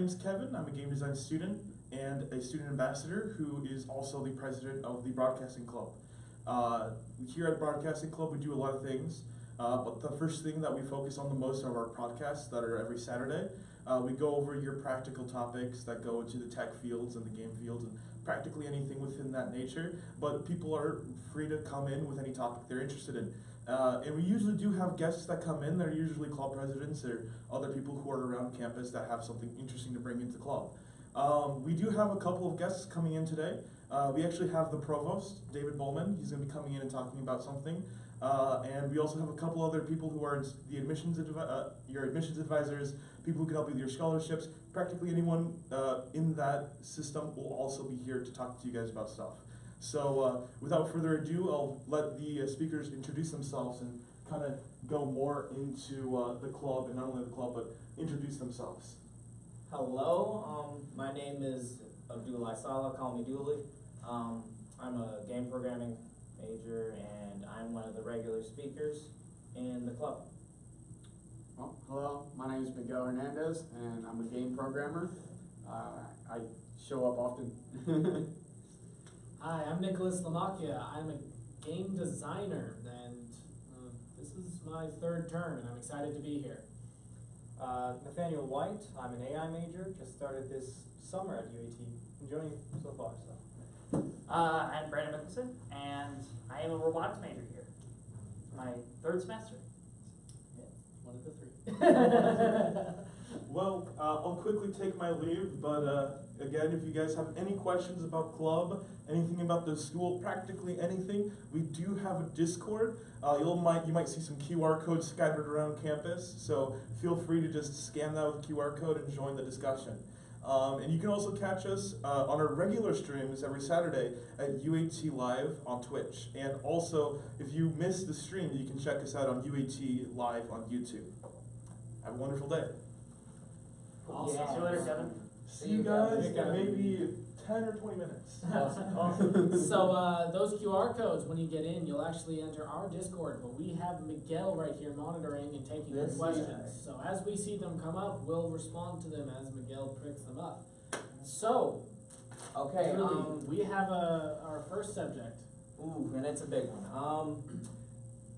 My name is Kevin. I'm a game design student and a student ambassador who is also the president of the Broadcasting Club. Here at Broadcasting Club, we do a lot of things, but the first thing that we focus on the most are our podcasts that are every Saturday. We go over your practical topics that go into the tech fields and the game fields and practically anything within that nature, but people are free to come in with any topic they're interested in. And we usually do have guests that come in. They're usually club presidents or other people who are around campus that have something interesting to bring into the club. We do have a couple of guests coming in today. We actually have the provost, David Bowman. He's going to be coming in and talking about something. And we also have a couple other people who are the your admissions advisors, people who can help you with your scholarships. Practically anyone in that system will also be here to talk to you guys about stuff. So without further ado, I'll let the speakers introduce themselves and kind of go more into the club, and not only the club, but introduce themselves. Hello, my name is Abdullah Salah, call me Dooley. I'm a game programming major and I'm one of the regular speakers in the club. Well, hello, my name is Miguel Hernandez and I'm a game programmer. I show up often. Hi, I'm Nicholas Lamacchia. I'm a game designer, and this is my third term, and I'm excited to be here. Nathaniel White, I'm an AI major, just started this summer at UAT. Enjoying it so far. I'm Brandon Mickelson, and I am a robotics major here. My third semester. Yeah, one of the three. Well, I'll quickly take my leave, but again, if you guys have any questions about club, anything about the school, practically anything, we do have a Discord. You might see some QR codes scattered around campus, so feel free to just scan that with QR code and join the discussion. And you can also catch us on our regular streams every Saturday at UAT Live on Twitch. And also, if you missed the stream, you can check us out on UAT Live on YouTube. Have a wonderful day. Awesome. Yeah. See you later, Kevin. See you guys in maybe 10 or 20 minutes. Awesome. So those QR codes, when you get in, you'll actually enter our Discord, but we have Miguel right here monitoring and taking your questions. So as we see them come up, we'll respond to them as Miguel picks them up. So, Okay, we have our first subject. ooh, and it's a big one.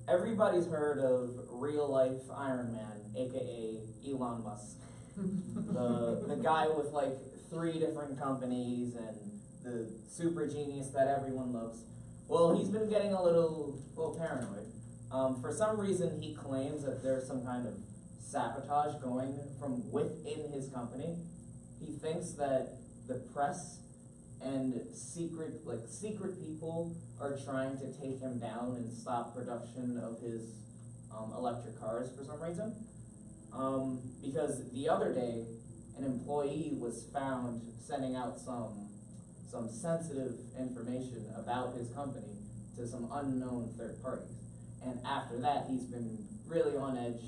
Everybody's heard of real life Iron Man, aka Elon Musk. the guy with like 3 different companies and the super genius that everyone loves. Well, he's been getting a little paranoid. For some reason, he claims that there's some kind of sabotage going from within his company. He thinks that the press and secret people are trying to take him down and stop production of his electric cars for some reason. Because the other day, an employee was found sending out some sensitive information about his company to some unknown third parties. And after that, he's been really on edge.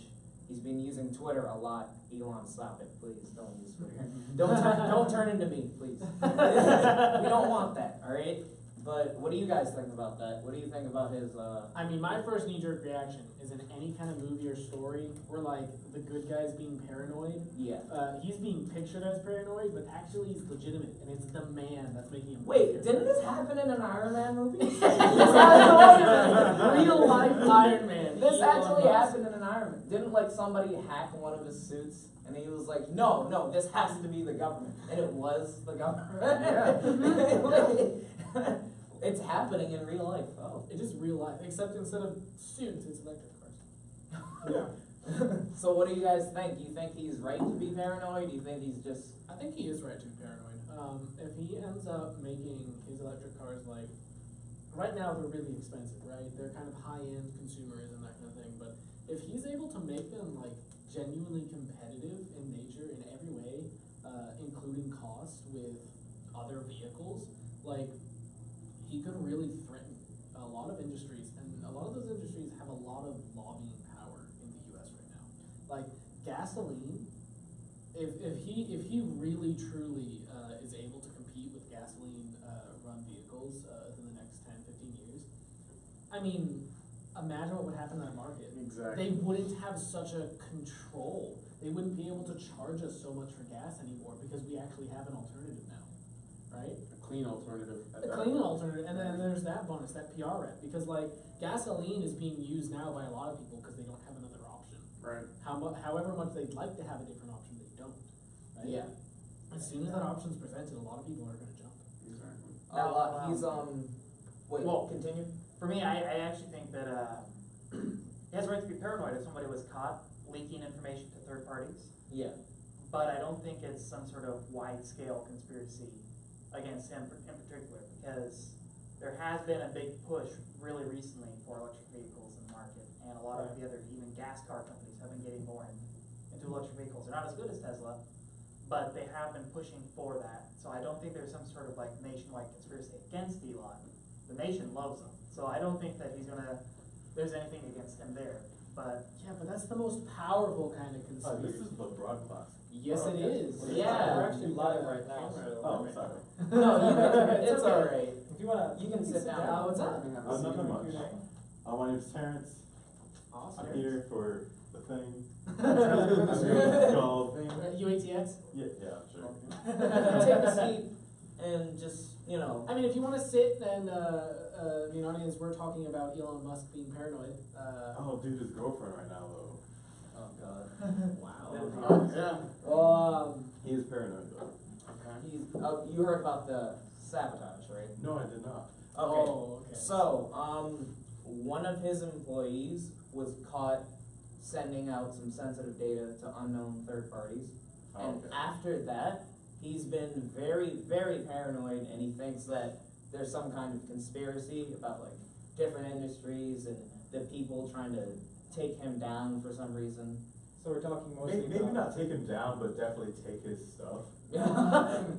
He's been using Twitter a lot. Elon, stop it, please. Don't use Twitter. Don't turn into me, please. We don't want that, all right? But what do you guys think about that? What do you think about his, I mean, my first knee-jerk reaction is in any kind of movie or story where, like, the good guy's being paranoid. yeah. He's being pictured as paranoid, but actually he's legitimate, and it's the man that's making him Wait, paranoid. didn't this happen in an Iron Man movie? Real life Iron Man. This Elon actually Musk. happened in an Iron Man. Didn't like somebody hack one of his suits and he was like, no, this has to be the government. And it was the government. It's happening in real life. Oh. It is real life, except instead of students, it's electric cars. Yeah. So what do you guys think? Do you think he's right to be paranoid? Do you think he's just... I think he is right to be paranoid. If he ends up making his electric cars, like, right now they're really expensive, right? They're kind of high-end consumers and that kind of thing, but if he's able to make them, like, genuinely competitive in nature in every way, including cost with other vehicles, like, he could really threaten a lot of industries, and a lot of those industries have a lot of lobbying power in the U.S. right now. Like gasoline, if he really truly is able to compete with gasoline run vehicles in the next 10, 15 years, I mean, imagine what would happen in that market. Exactly. They wouldn't have such a control they wouldn't be able to charge us so much for gas anymore because we actually have an alternative now, right? A clean alternative. at A that. clean alternative, and then there's that bonus, that PR rep, because like gasoline is being used now by a lot of people because they don't have another option. Right. However much they'd like to have a different option, they don't. Right? Yeah. As soon as that option's presented, a lot of people are going to jump. Exactly. Now, he's wait, Well- continue. For me, I actually think that he has a right to be paranoid if somebody was caught leaking information to third parties. Yeah. But I don't think it's some sort of wide-scale conspiracy against him in particular, because there has been a big push really recently for electric vehicles in the market, and a lot of the other, even gas car companies have been getting more into electric vehicles. They're not as good as Tesla, but they have been pushing for that. So I don't think there's some sort of like nationwide conspiracy against Elon. The nation loves him, so I don't think that there's anything against him there. But Yeah, but that's the most powerful kind of conspiracy. This is the broadcast. Yes, it is. Yeah. We're actually live right now. Oh, sorry. No, It's it's okay. alright. If you wanna, You can sit down. Oh, what's up? Nothing much. My name's Terrence. Awesome. I'm here for the thing. It's called. UATX? Yeah, sure. Take a seat and just, you know. I mean, if you want to sit and be an audience, we're talking about Elon Musk being paranoid. Oh, dude, his girlfriend right now though. Oh God. Wow. Yeah. Well, He is paranoid though. you heard about the sabotage, right? No, I did not. Okay. Oh, okay. So, one of his employees was caught sending out some sensitive data to unknown third parties. Oh, And okay. after that, he's been very, very paranoid, and he thinks that there's some kind of conspiracy about like different industries and the people trying to take him down for some reason. so we're talking mostly Maybe about. not take him down, but definitely take his stuff.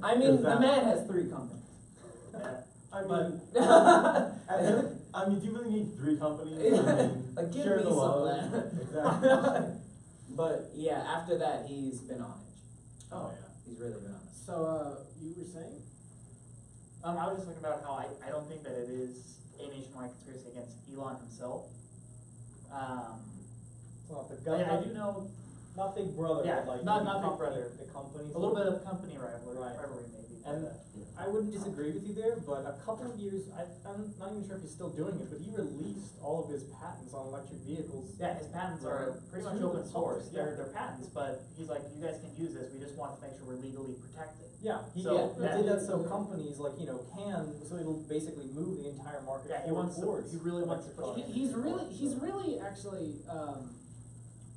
I mean, Is the that- man has 3 companies. I But mean, I mean, do you really need 3 companies? I mean, Like, give share me the some love. land. Exactly. But yeah, after that, he's been on edge. Oh yeah. He's really been on edge. So, you were saying? I was just talking about how I don't think that it is a nationwide conspiracy against Elon himself. Well, the I do know not Big Brother, Yeah, but like not the Big company- Brother. The company. a little bit of company rivalry, Right. maybe. And I wouldn't disagree with you there, but a couple of years, I'm not even sure if he's still doing it, but he released all of his patents on electric vehicles. Yeah, his patents are pretty much To open the source. public, They're patents, but he's like, you guys can use this. We just want to make sure we're legally protected. Yeah, he So, he yeah. did that so companies like, so it'll basically move the entire market Yeah, he forward wants to. towards He really wants to electric push cars. it. He's really actually,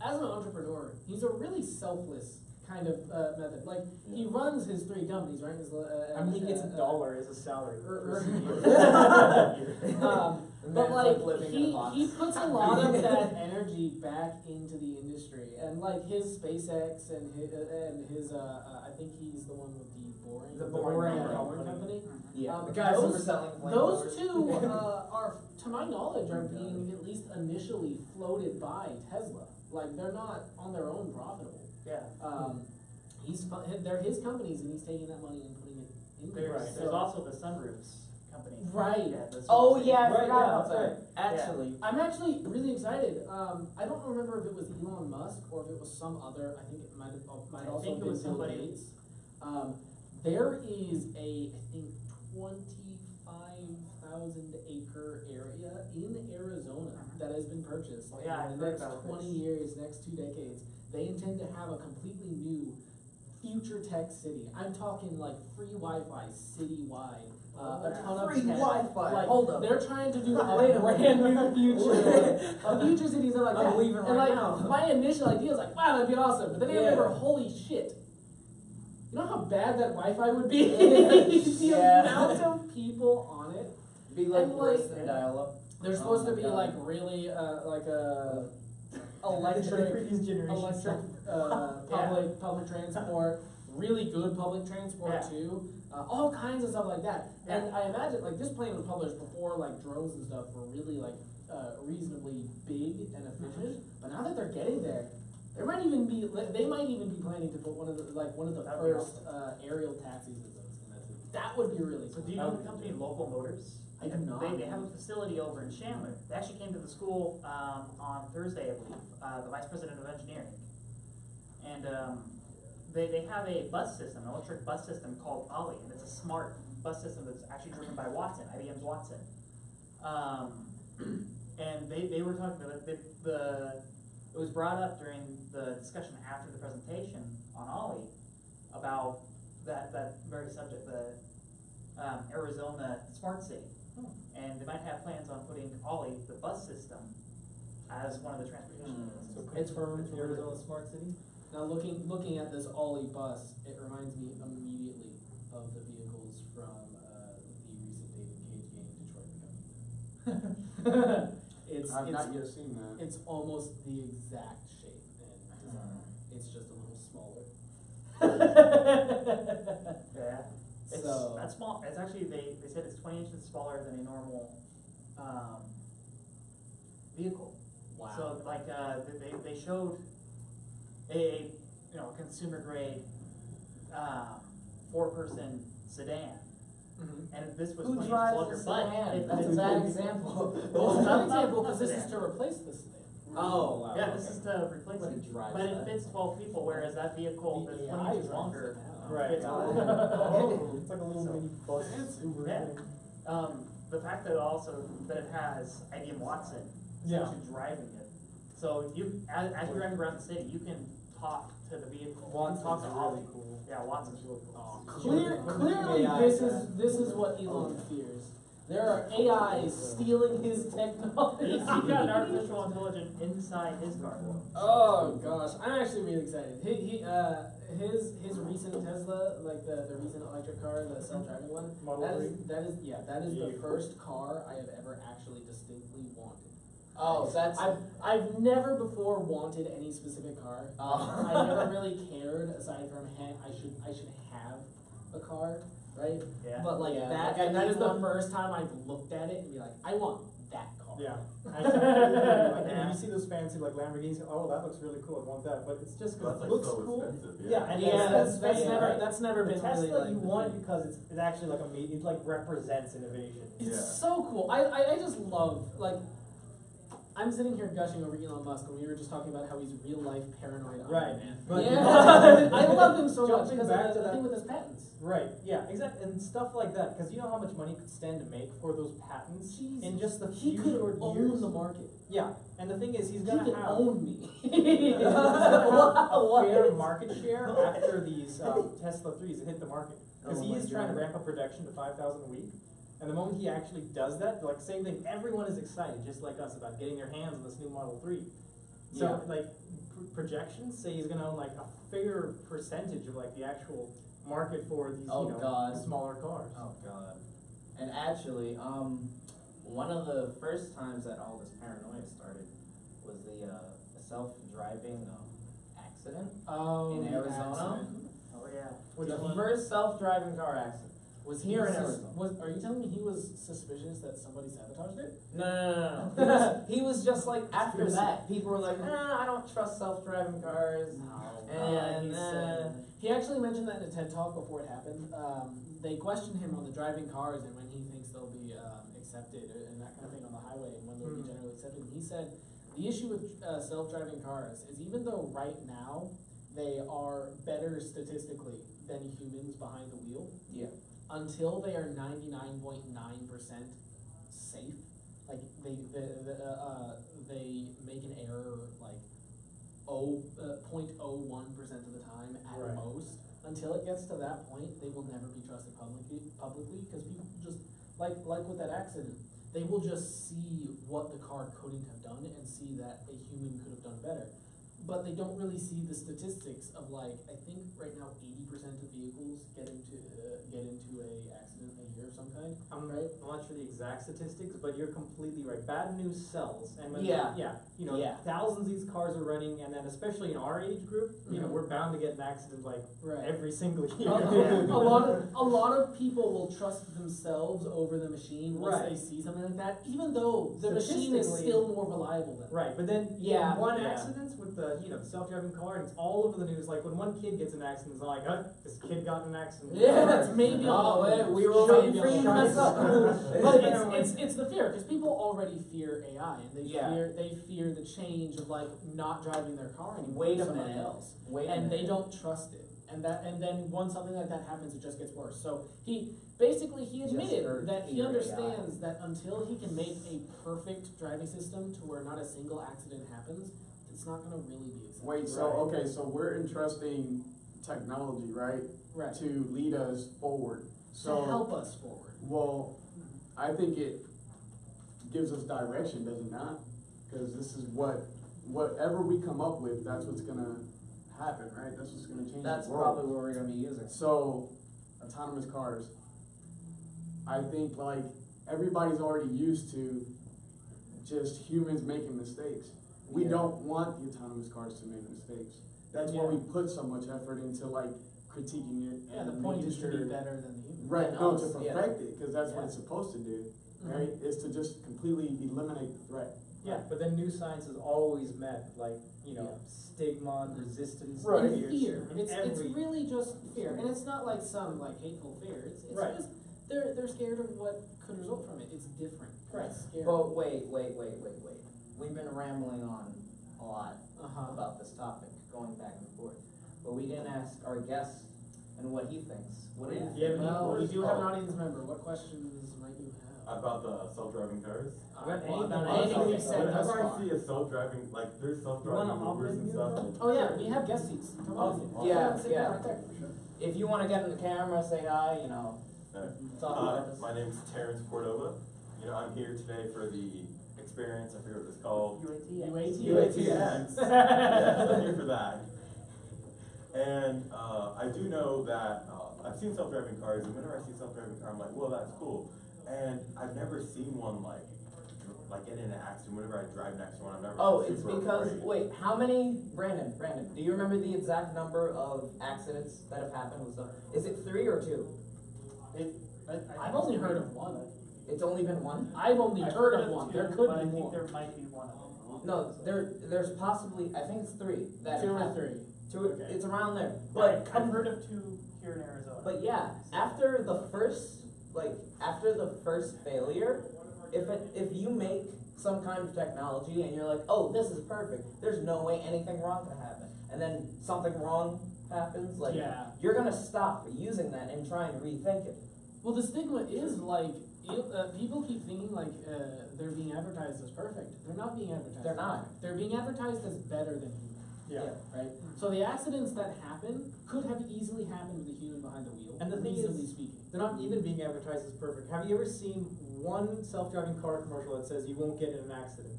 as an entrepreneur, he's a really selfless kind of method. Like, he runs his 3 companies, right? His, I mean, he gets $1 as a salary. er, The but man's like living in a box. he puts a lot of that energy back into the industry, and like his SpaceX and his I think he's the one with the boring The Boring company. Yeah, Um, the guys who those- were selling Those flamethrowers. 2 are, to my knowledge, are being at least initially floated by Tesla. Like, they're not on their own profitable. Yeah. They're his companies, and he's taking that money and putting it in There's there. also the sunroofs company. Right. Yeah, the Oh sunroofs. yeah, I Right, forgot yeah, about that's that. Actually, I'm actually really excited. I don't remember if it was Elon Musk or if it was some other. I think it might I also think it been was Bill somebody- Gates. There is I think 25,000 acre area in Arizona that has been purchased. Oh, yeah, in I've the heard next about 20 this. years, next 2 decades, they intend to have a completely new future tech city. I'm talking like free Wi-Fi citywide. A ton of Free tech. Wi-Fi, Like, hold up. They're trying to do a brand new future. A future cities are like I'm that. leaving and right like, now. my initial idea was like, wow, that'd be awesome. But then I Yeah. remember, holy shit. You know how bad that Wi-Fi would be? The Yeah. amount of people on it. be like and, worse like, than dial-up. They're Oh supposed my to be God. like really like a electric Previous generation electric stuff. public transport, really good public transport Yeah. too, all kinds of stuff like that. Yeah. And I imagine like this plane was published before like drones and stuff were really like reasonably big and efficient. But now that they're getting there, they might even be planning to put one of the That'd be first aerial taxis in those. That would be really So cool. do you know the company Local Motors? I do not. They have a facility over in Chandler. They actually came to the school on Thursday, I believe, the vice president of engineering. and they have a bus system, an electric bus system called Ollie, and it's a smart bus system that's actually driven by Watson, IBM's Watson. And they were talking about it. It was brought up during the discussion after the presentation on Ollie about that very subject, the Arizona Smart City. And they might have plans on putting Ollie, the bus system, as one of the transportation systems. So It's confirmed from Arizona Smart City? Now looking at this Ollie bus, it reminds me immediately of the vehicles from the recent David Cage game, Detroit Become Human. I've not yet seen that. It's almost the exact shape and design. It's just a little smaller. Yeah. It's So- that small. It's actually they said it's 20 inches smaller than a normal vehicle. Wow. So like they showed a consumer grade 4-person sedan, Mhm. and this was Who 20 inches drives longer, a but sedan? it- That's a it- bad it- example. Well, it's not an Not- example not because this is sedan. to replace the sedan. Oh, wow. Yeah, this is to replace But it. it drives But it that. fits 12 people, whereas that vehicle The that's AI 20 inches drives longer it now. Right. fits It's like a little So- mini bus. Yeah. The fact that it has IBM Watson Yeah. essentially driving it. So you, as you're driving around the city, you can talk to the vehicle. Watson's talk to really Ollie. cool. Yeah, Watson's really cool. Clearly, AI this is what Elon fears. There are AIs stealing his technology. He's got an artificial intelligence inside his car. Oh gosh, I'm actually really excited. His recent Tesla, like the recent electric car, the self-driving one. Model that 3? is the Yeah. first car I have ever actually distinctly wanted. Oh, that's. I've never before wanted any specific car. Oh. I never really cared aside from I should have a car, right? Yeah. But like Yeah, that like I that need is the one. first time I've looked at it and be like, I want that car. Yeah. Like, Yeah. you see those fancy like Lamborghinis, oh that looks really cool, I want that. But it's just because That's it like looks so cool. expensive, Yeah, and Yeah, that's yeah. never That's never the been Tesla really like you the want thing. because it's actually like it like represents innovation. It's Yeah. so cool. I just love, like, I'm sitting here gushing over Elon Musk when we were just talking about how he's real life paranoid Iron Right. Man. But- Yeah. I love him so much Jumping because back of to the that- thing with his patents. Right, yeah, exactly, and stuff like that, because you know how much money could stand to make for those patents Jesus. in just the He few could short own years. the market. Yeah, and the thing is, he's He gonna could have own me. he's gonna have a fair What? market share after these Tesla 3s hit the market, because Oh he my is trying to God. ramp up production to 5,000 a week, and the moment he actually does that, like same thing, everyone is excited, just like us, about getting their hands on this new Model 3. So Yeah. like projections say he's gonna own like a fair percentage of like the actual market for these Oh, God. smaller cars. Oh god. And actually, one of the first times that all this paranoia started was the self-driving accident Oh, in the Arizona. accident. Oh yeah. Which The one? first self-driving car accident. Was Here in sus- Arizona. Are you telling me he was suspicious that somebody sabotaged it? No. He was just like, after that, people were like, I don't trust self-driving cars. And, He actually mentioned that in a TED Talk before it happened. They questioned him on the driving cars and when he thinks they'll be accepted and that kind of thing on the highway and when they'll be generally accepted. And he said the issue with self-driving cars is even though right now they are better statistically than humans behind the wheel, Yeah. until they are 99.9% safe, like they make an error like 0.01% of the time at Right. most. Until it gets to that point, they will never be trusted publicly because people just like with that accident, they will just see what the car couldn't have done and see that a human could have done better. But they don't really see the statistics of like, I think right now 80% of vehicles get into a accident a year of some kind. I'm Right. not sure the exact statistics, but you're completely right. Bad news sells, and when Yeah. yeah, thousands of these cars are running, and then especially in our age group, we're bound to get an accident like Right. every single year. A lot of people will trust themselves over the machine once Right. they see something like that, even though the machine is Statistically- still more reliable than Right, but then Yeah, one yeah. accident with the the self-driving car, and it's all over the news. Like when one kid gets in an accident, it's like, this kid got in an accident. Yeah, That's maybe a Oh, little wait, bit. we were Should waiting be for a you to little mess up. bit. But it's the fear, because people already fear AI, and Yeah. they fear the change of like not driving their car anymore. Wait a for somebody minute. else. Wait a And they minute. don't trust it. And then once something like that happens, it just gets worse. So he basically Just admitted heard that he fear understands that until he can make a perfect driving system to where not a single accident happens, it's not going to really be accepted. Wait, so, okay, so we're entrusting technology, right? Right. To lead us forward. So, to help us forward. well, I think it gives us direction, does it not? Because this is whatever we come up with, that's what's gonna happen, right? That's what's gonna change That's the world. probably what we're gonna be using. So, autonomous cars. I think like everybody's already used to just humans making mistakes. We Yeah. don't want the autonomous cars to make mistakes. That's why Yeah. we put so much effort into like critiquing it Yeah, and the point making is to sure. be better than the human. Right, And no, us, to yeah. perfect it, because that's what Yeah. it's supposed to do, Mhm. right? Is to just completely eliminate the threat. Yeah, but then new science has always met like Yeah. stigma and resistance. Right. And fears fear. in It's every- really just fear, and it's not like some like hateful fear. It's Right. just they're scared of what could result from it. It's different. Right. It's scary. But wait. We've been rambling on a lot Uh-huh. about this topic, going back and forth. But we didn't ask our guest and what he thinks. What do you Yeah. think? Yeah, but Well, we do have an Oh. audience member. What questions might you have? About the self-driving cars? About Well, about anything. anything we've said thus Whenever I far. see a self-driving, like there's self-driving wanna hop Ubers in and here, stuff. Oh yeah, we have guest seats. Come on. Oh, yeah, Sit yeah. right there, for sure. If you wanna get in the camera, say hi, talk about Hi, this. my name's Terrence Cordova. I'm here today for the experience, I forget what it's called. UAT. UATX. Yes, I'm here for that. And I do know that I've seen self-driving cars, and whenever I see a self-driving car, I'm like, well, that's cool. And I've never seen one like get in an accident. Whenever I drive next to one, I'm never Oh, it's super because, afraid. wait, how many, Brandon, do you remember the exact number of accidents that have happened with stuff? Is it 3 or 2? I've only heard of one. It's only been one? I've only I've heard of one. two, There could but be I think more. there might be one of them. No, there's possibly, I think it's 3 that 2 have or happened. 3. 2, Okay. it's around there. But But, I've heard of 2 here in Arizona. but yeah, after the first failure, if you make some kind of technology and you're like, oh, this is perfect, there's no way anything wrong can happen, and then something wrong happens, like, Yeah. you're gonna stop using that and try and rethink it. Well, the stigma is like people keep thinking like they're being advertised as perfect. They're not being advertised. They're as not. perfect. They're being advertised as better than human. Yeah. Right. So the accidents that happen could have easily happened with a human behind the wheel. And the thing reasonably is, speaking. they're not even being advertised as perfect. Have you ever seen one self-driving car commercial that says you won't get in an accident?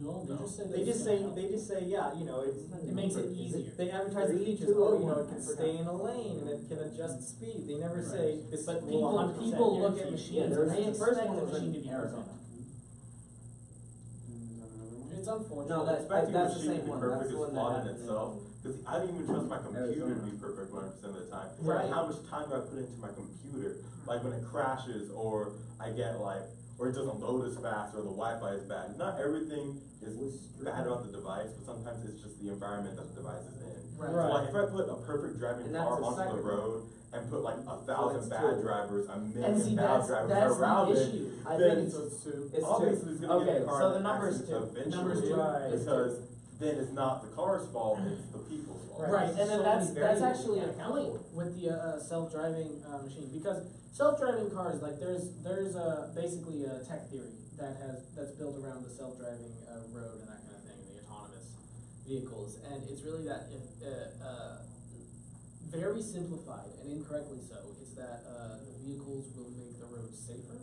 No, they just say They just say, yeah, it makes it easier. They advertise the features. Oh, it can stay in a lane and it can adjust speed. They never say this. But will people 100% look at guarantee. machines there and was they the first expect one the was machine to in be Arizona. perfect. It's unfortunate. No, that- Expecting that's a the machine to same be one. perfect That's is the one that flawed in happened in itself. Because I don't even trust my computer to Arizona. be perfect 100% of the time. Right. How much time do I put into my computer? Like when it crashes, or I get or it doesn't load as fast, or the Wi-Fi is bad. Not everything is bad about the device, but sometimes it's just the environment that the device is in. Right. So like if I put a perfect driving And that's car the onto the second road and put like 1,000 it's bad two. drivers, a And million see, bad that's drivers the around it, issue. I then think So it's 2. it's obviously 2. it's gonna get Okay, a car so in the an number's accident 2. eventually, Number's 2. Right. because then it's not the car's fault, it's the people's fault. Right, and then So that's many that's variables actually you a can't account point with the self-driving machine, because self-driving cars, like there's basically a tech theory that's built around the self-driving road and that kind of thing, the autonomous vehicles, and it's really that if very simplified and incorrectly so, it's that the vehicles will make the roads safer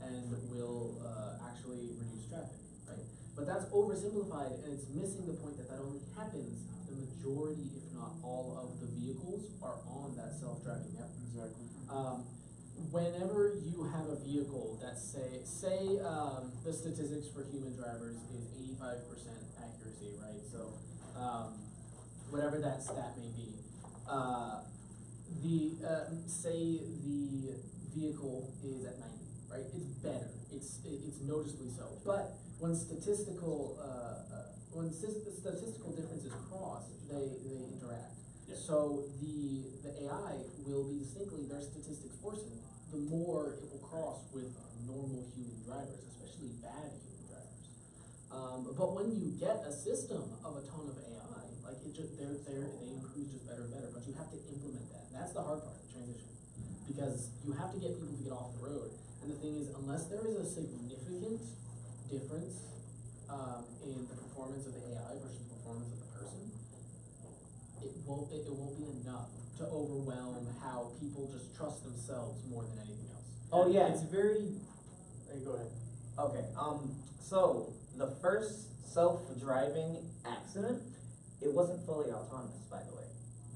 and will actually reduce traffic, right? But that's oversimplified, and it's missing the point that only happens the majority, if not all, of the vehicles are on that self-driving network. Exactly. Whenever you have a vehicle that say the statistics for human drivers is 85% accuracy, right? So whatever that stat may be, say the vehicle is at 90, right? It's better. It's noticeably so. But when statistical statistical differences cross, they interact. Yeah. So the AI will be distinctly their statistics worsen the more it will cross with normal human drivers, especially bad human drivers. But when you get a system of a ton of AI, like it just they improve just better and better. But you have to implement that. And that's the hard part, the transition, because you have to get people to get off the road. And the thing is, unless there is a significant difference in the performance of the AI versus the performance of the person, it won't be enough to overwhelm how people just trust themselves more than anything else. Oh yeah. It's very. Hey, go ahead. Okay. So the first self-driving accident, it wasn't fully autonomous, by the way.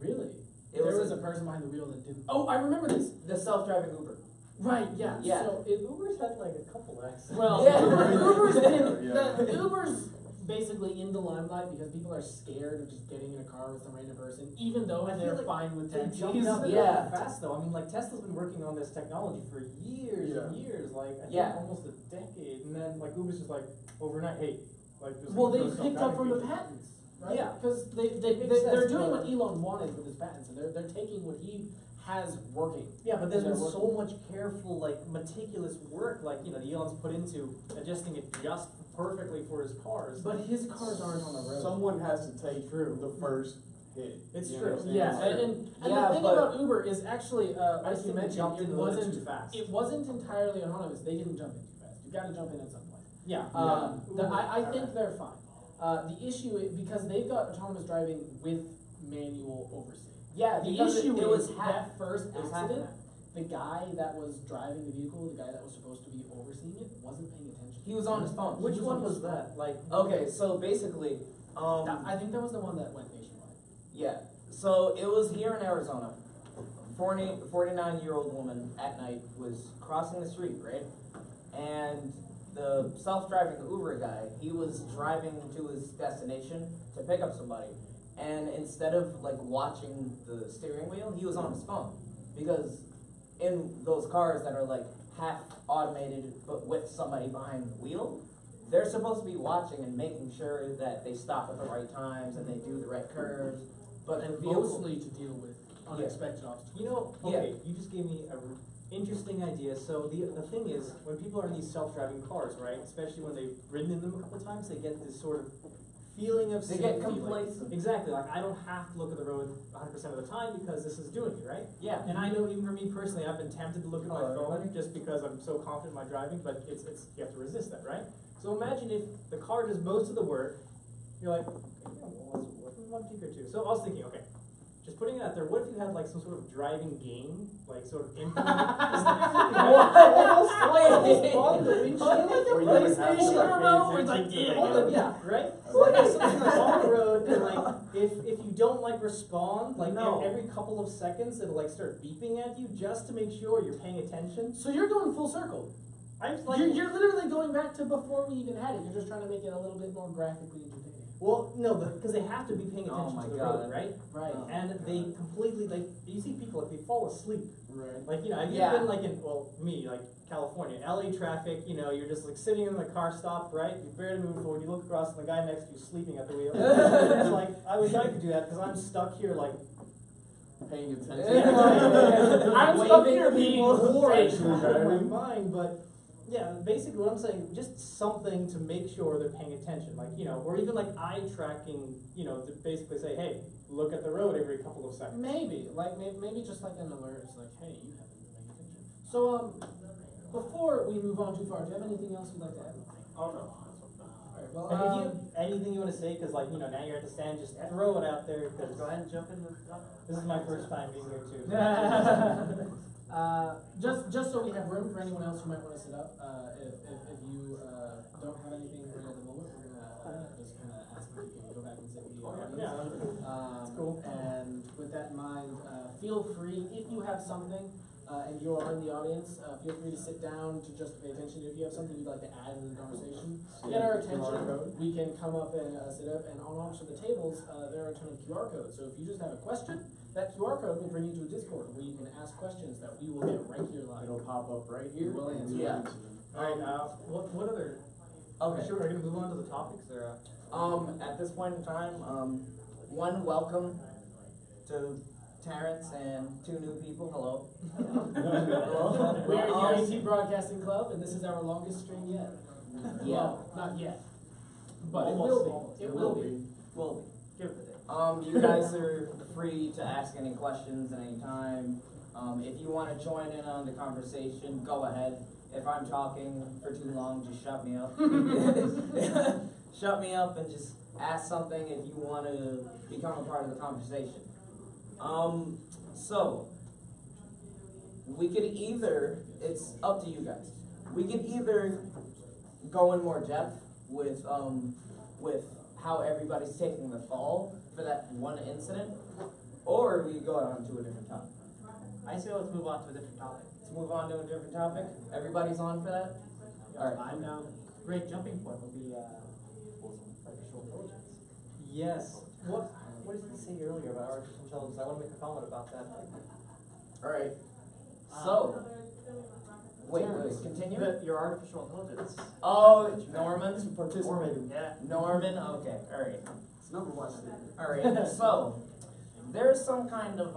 Really? It There was was a person behind the wheel that didn't. Oh, I remember this. The self-driving Uber. Right. Yeah. Yeah. So Uber's had like a couple accidents. Well, Yeah. Uber's been, Yeah. the Uber's basically in the limelight because people are scared of just getting in a car with some random person, even though I feel they're like fine with They taxis. jumped out Yeah. fast though. I mean, like Tesla's been working on this technology for years Yeah. and years, like I think Yeah. almost a decade, and then like Uber's just like overnight, hey, like just Well, they those picked up from the self-driving patents, right? Yeah. Because Makes they're sense, doing but- what Elon wanted with his patents, and they're taking what he has working. Yeah, but there's And been they're so much careful, like meticulous work, like that Elon's put into adjusting it just perfectly for his cars. But his cars aren't on the road. Someone has to take the first hit. It's You true. understand? Yeah, It's and Yeah, the thing but- about Uber is actually, I like just you think they mentioned, jumped in it a little bit wasn't too fast. It wasn't entirely autonomous. They didn't jump in too fast. You got to jump in at some point. Yeah. I think they're fine. The issue is because they've got autonomous driving with manual overseeing. Yeah, The because issue it was is half. that first It was half accident, that. the guy that was driving the vehicle, the guy that was supposed to be overseeing it, wasn't paying attention. He was on his phone. Which He was one on was his phone. that? Like Okay, so basically, I think that was the one that went nationwide. yeah. So it was here in Arizona. 49-year-old woman at night was crossing the street, right? And the self-driving Uber guy, he was driving to his destination to pick up somebody. And instead of like watching the steering wheel, he was on his phone. Because in those cars that are like half automated but with somebody behind the wheel, they're supposed to be watching and making sure that they stop at the right times and they do the right curves. But the And vehicle, mostly to deal with unexpected obstacles. You know, okay, you just gave me a interesting idea. So the thing is, when people are in these self-driving cars, right, especially when they've ridden in them a couple times, they get this sort of feeling of they safety. get like- complacent. exactly, like I don't have to look at the road 100% of the time because this is doing it, right? Yeah. And I know even for me personally, I've been tempted to look at my Oh, phone everybody? just because I'm so confident in my driving, but it's you have to resist that, right? So imagine if the car does most of the work, you're like, okay, yeah, well, let's move on to two. So I was thinking, okay, just putting it out there, what if you had like some sort of driving game, like sort of implement? Wait. on the windshield, like Or a you would have to, PlayStation like, remote, pay it's like, attention to hold the it, yeah, right? So like it's something that's on the road, and like if you don't like respond, like No. every couple of seconds it'll like start beeping at you just to make sure you're paying attention. So you're going full circle. I'm like, You're literally going back to before we even had it. You're just trying to make it a little bit more graphically entertaining. well, no, because they have to be paying Oh attention my to the God. road, right? Right. And they completely like you see people like they fall asleep. Right. Like, you know, have you Yeah. been like in, well, me, like California, LA traffic, you know, you're just like sitting in the car stop, right? You barely move forward, you look across and the guy next to you sleeping at the wheel. It's like, I wish I could do that because I'm stuck here like, Paying attention. I'm stuck waving here to being people, bored. like, Actually out of my driving. mind, but yeah, basically what I'm saying, just something to make sure they're paying attention, like, you know, or even like eye tracking, you know, to basically say, hey, look at the road every couple of seconds. Maybe just like an alert. It's like, hey, you haven't been paying attention. So before we move on too far, do you have anything else you'd like to add? Oh no. Alright, well, And if you have anything you want to say, because like, you know, now you're at the stand, just throw it out there, because Go ahead and jump in with this is my first time being here too. just so we have room for anyone else who might want to sit up. If you don't have anything right at the moment, we're gonna just kind of ask if you can go back and sit with the audience. Yeah, that's cool. And with that in mind, feel free if you have something. And you are in the audience, feel free to sit down to just pay attention. If you have something you'd like to add in the conversation, get our attention. We can come up and sit up. And on each of the tables, there are a ton of QR codes. So if you just have a question, that QR code will bring you to a Discord where you can ask questions that we will get right here live. It'll pop up right here. We'll answer. and Yeah. answer them. Alright, what other Okay. Sure, we're gonna move on to the topics or? At this point in time, one, welcome to Terrence and two new people. Hello. Hello. We're UAT Broadcasting Club, and this is our longest stream yet. Yeah. Well, not yet. But Almost. it will be. Will be. Give it a day. You guys are free to ask any questions at any time. If you want to join in on the conversation, go ahead. If I'm talking for too long, just shut me up. Shut me up and just ask something if you want to become a part of the conversation. So, we could either, it's up to you guys. We could either go in more depth with how everybody's taking the fall for that one incident, or we could go on to a different topic. I say let's move on to a different topic. Let's move on to a different topic. Everybody's on for that? Alright. I'm down. Great jumping point will be artificial intelligence. Yes. What did you say earlier about artificial intelligence? I want to make a comment about that. Alright. So, wait, continue? Your artificial intelligence. Oh, Norman? Participating. Yeah. Norman, okay, alright. It's number one. Alright, so, there's some kind of,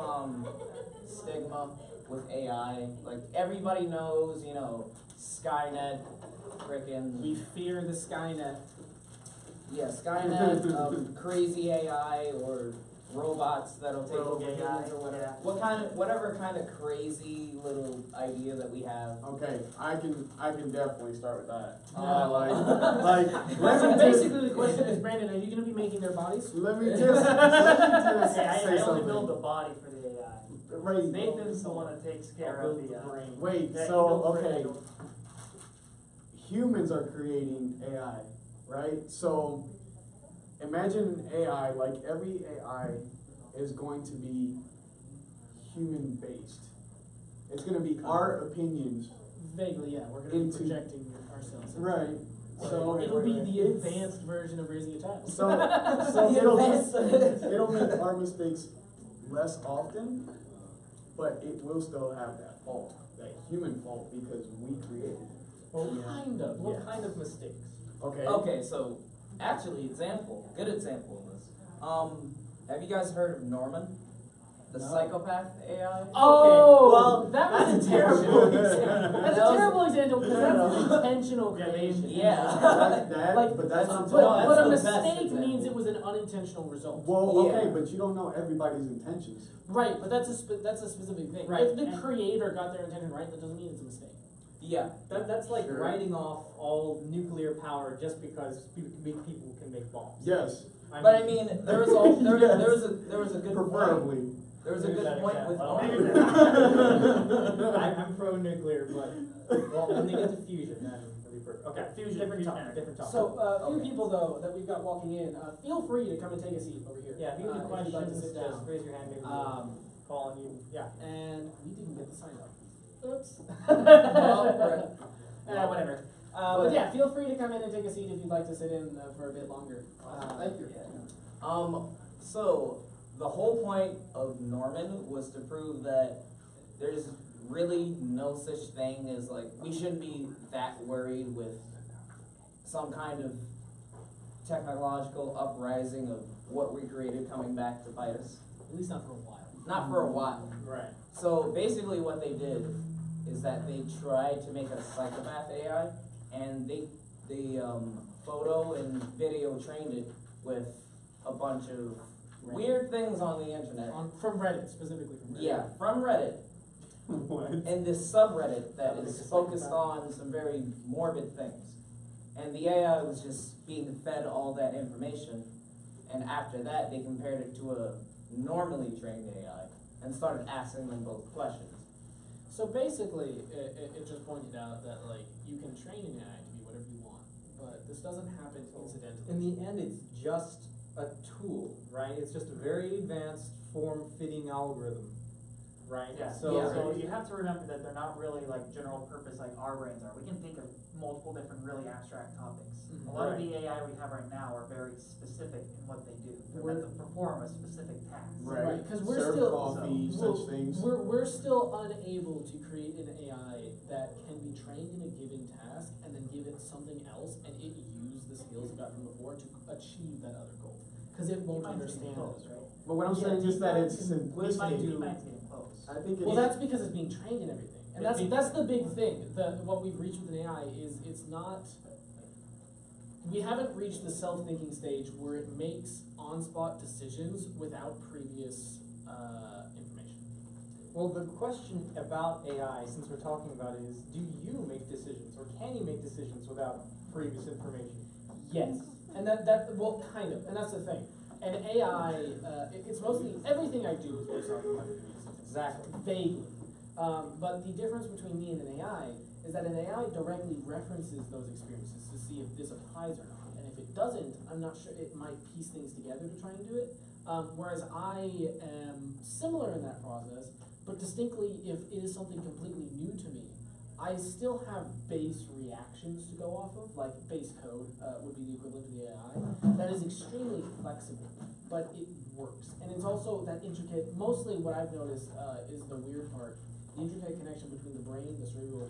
stigma with AI. Like, everybody knows, you know, Skynet, frickin', We fear the Skynet. yeah, Skynet, crazy AI, or robots that'll take Rogue over AI, humans or whatever. yeah. Whatever kind of crazy little idea that we have. Okay, I can definitely start with that. Uh, Like, So let me basically the question is, Brandon, are you going to be making their bodies? let me just say Hey, I only something. build the body for the AI. Right. Nathan's the one that takes care I'll of build the the brain. Wait, yeah, he so builds the okay, brain. humans are creating AI, right? So imagine an AI, like every AI is going to be human based. It's going to be our opinions. Vaguely, yeah. We're going to be Into- projecting ourselves. Right. So It'll be the advanced version of raising a child. So it'll make our mistakes less often, but it will still have that fault, that human fault, because we created it. Well, Kind of. what yes. kind of mistakes? Okay. Okay, so, actually, good example of this. Have you guys heard of Norman? The No. psychopath AI? Oh, well, that was that's a terrible terrible. example. That's a That was- terrible example because that's an intentional Yeah, they- creation. Yeah. But that's not Well, But, that's but a the best mistake example. means it was an unintentional result. Well, okay, Yeah. but you don't know everybody's intentions. Right, but that's a specific thing. Right. If the creator got their intention right, that doesn't mean it's a mistake. Yeah. That's like Sure. writing off all nuclear power just because people can make bombs. Yes, But I mean, there was a good point. preferably. There was a There's good that point with example. Norman. I'm pro-nuclear, but well, when they get to fusion, then it'll be perfect. Okay, Fusion, different fusion topic. energy. Different topic. So, a few Okay. people though that we've got walking in, feel free to come and take a seat over here. Yeah, if you have any if you'd like to questions, sit just down. raise your hand. Maybe we'll call on you. Yeah. And we didn't get the sign up. Oops. Well, Whatever. But yeah, feel free to come in and take a seat if you'd like to sit in for a bit longer. Thank you. So the whole point of Norman was to prove that there's really no such thing as, like, we shouldn't be that worried with some kind of technological uprising of what we created coming back to bite us. At least not for a while. Not for a while. Right. So basically what they did is that they tried to make a psychopath AI, and they photo and video trained it with a bunch of weird things on the internet. From Reddit, specifically from Reddit. Yeah, from Reddit. What? And this subreddit that That is makes a focused psychopath. on some very morbid things. And the AI was just being fed all that information, and after that they compared it to a normally trained AI and started asking them both questions. So basically, it just pointed out that like you can train an AI to be whatever you want, but this doesn't happen incidentally. In the end, it's just a tool, right? It's just a very advanced form-fitting algorithm. right? Yeah, So, so you have to remember that they're not really like general purpose like our brains are. We can think of multiple different really abstract topics. Mhm. A lot of Right. the AI we have right now are very specific in what they do. They're We're- meant to perform a specific task. Right. Because we're Serve still coffee, well, such things. We're still unable to create an AI that can be trained in a given task and then give it something else and it use the skills it got from before to achieve that other goal. Because it won't DeepMind's getting understand close, those right? goals. But what I'm saying is that it's simplicity. DeepMind's getting close. I think Well, it's that's because it's being trained in everything, and that's the big thing. What we've reached with an AI is it's not. We haven't reached the self-thinking stage where it makes on-spot decisions without previous information. well, the question about AI, since we're talking about it, is do you make decisions, or can you make decisions without previous information? Yes, and well, kind of, and that's the thing. And AI, it's mostly everything I do is based on my experiences. Exactly. Vaguely. But the difference between me and an AI is that an AI directly references those experiences to see if this applies or not. And if it doesn't, I'm not sure, it might piece things together to try and do it. Whereas I am similar in that process, but distinctly, if it is something completely new to me, I still have base reactions to go off of, like base code would be the equivalent to the AI. That is extremely flexible, but it works. And it's also that intricate, mostly what I've noticed is the weird part, the intricate connection between the brain, the cerebral,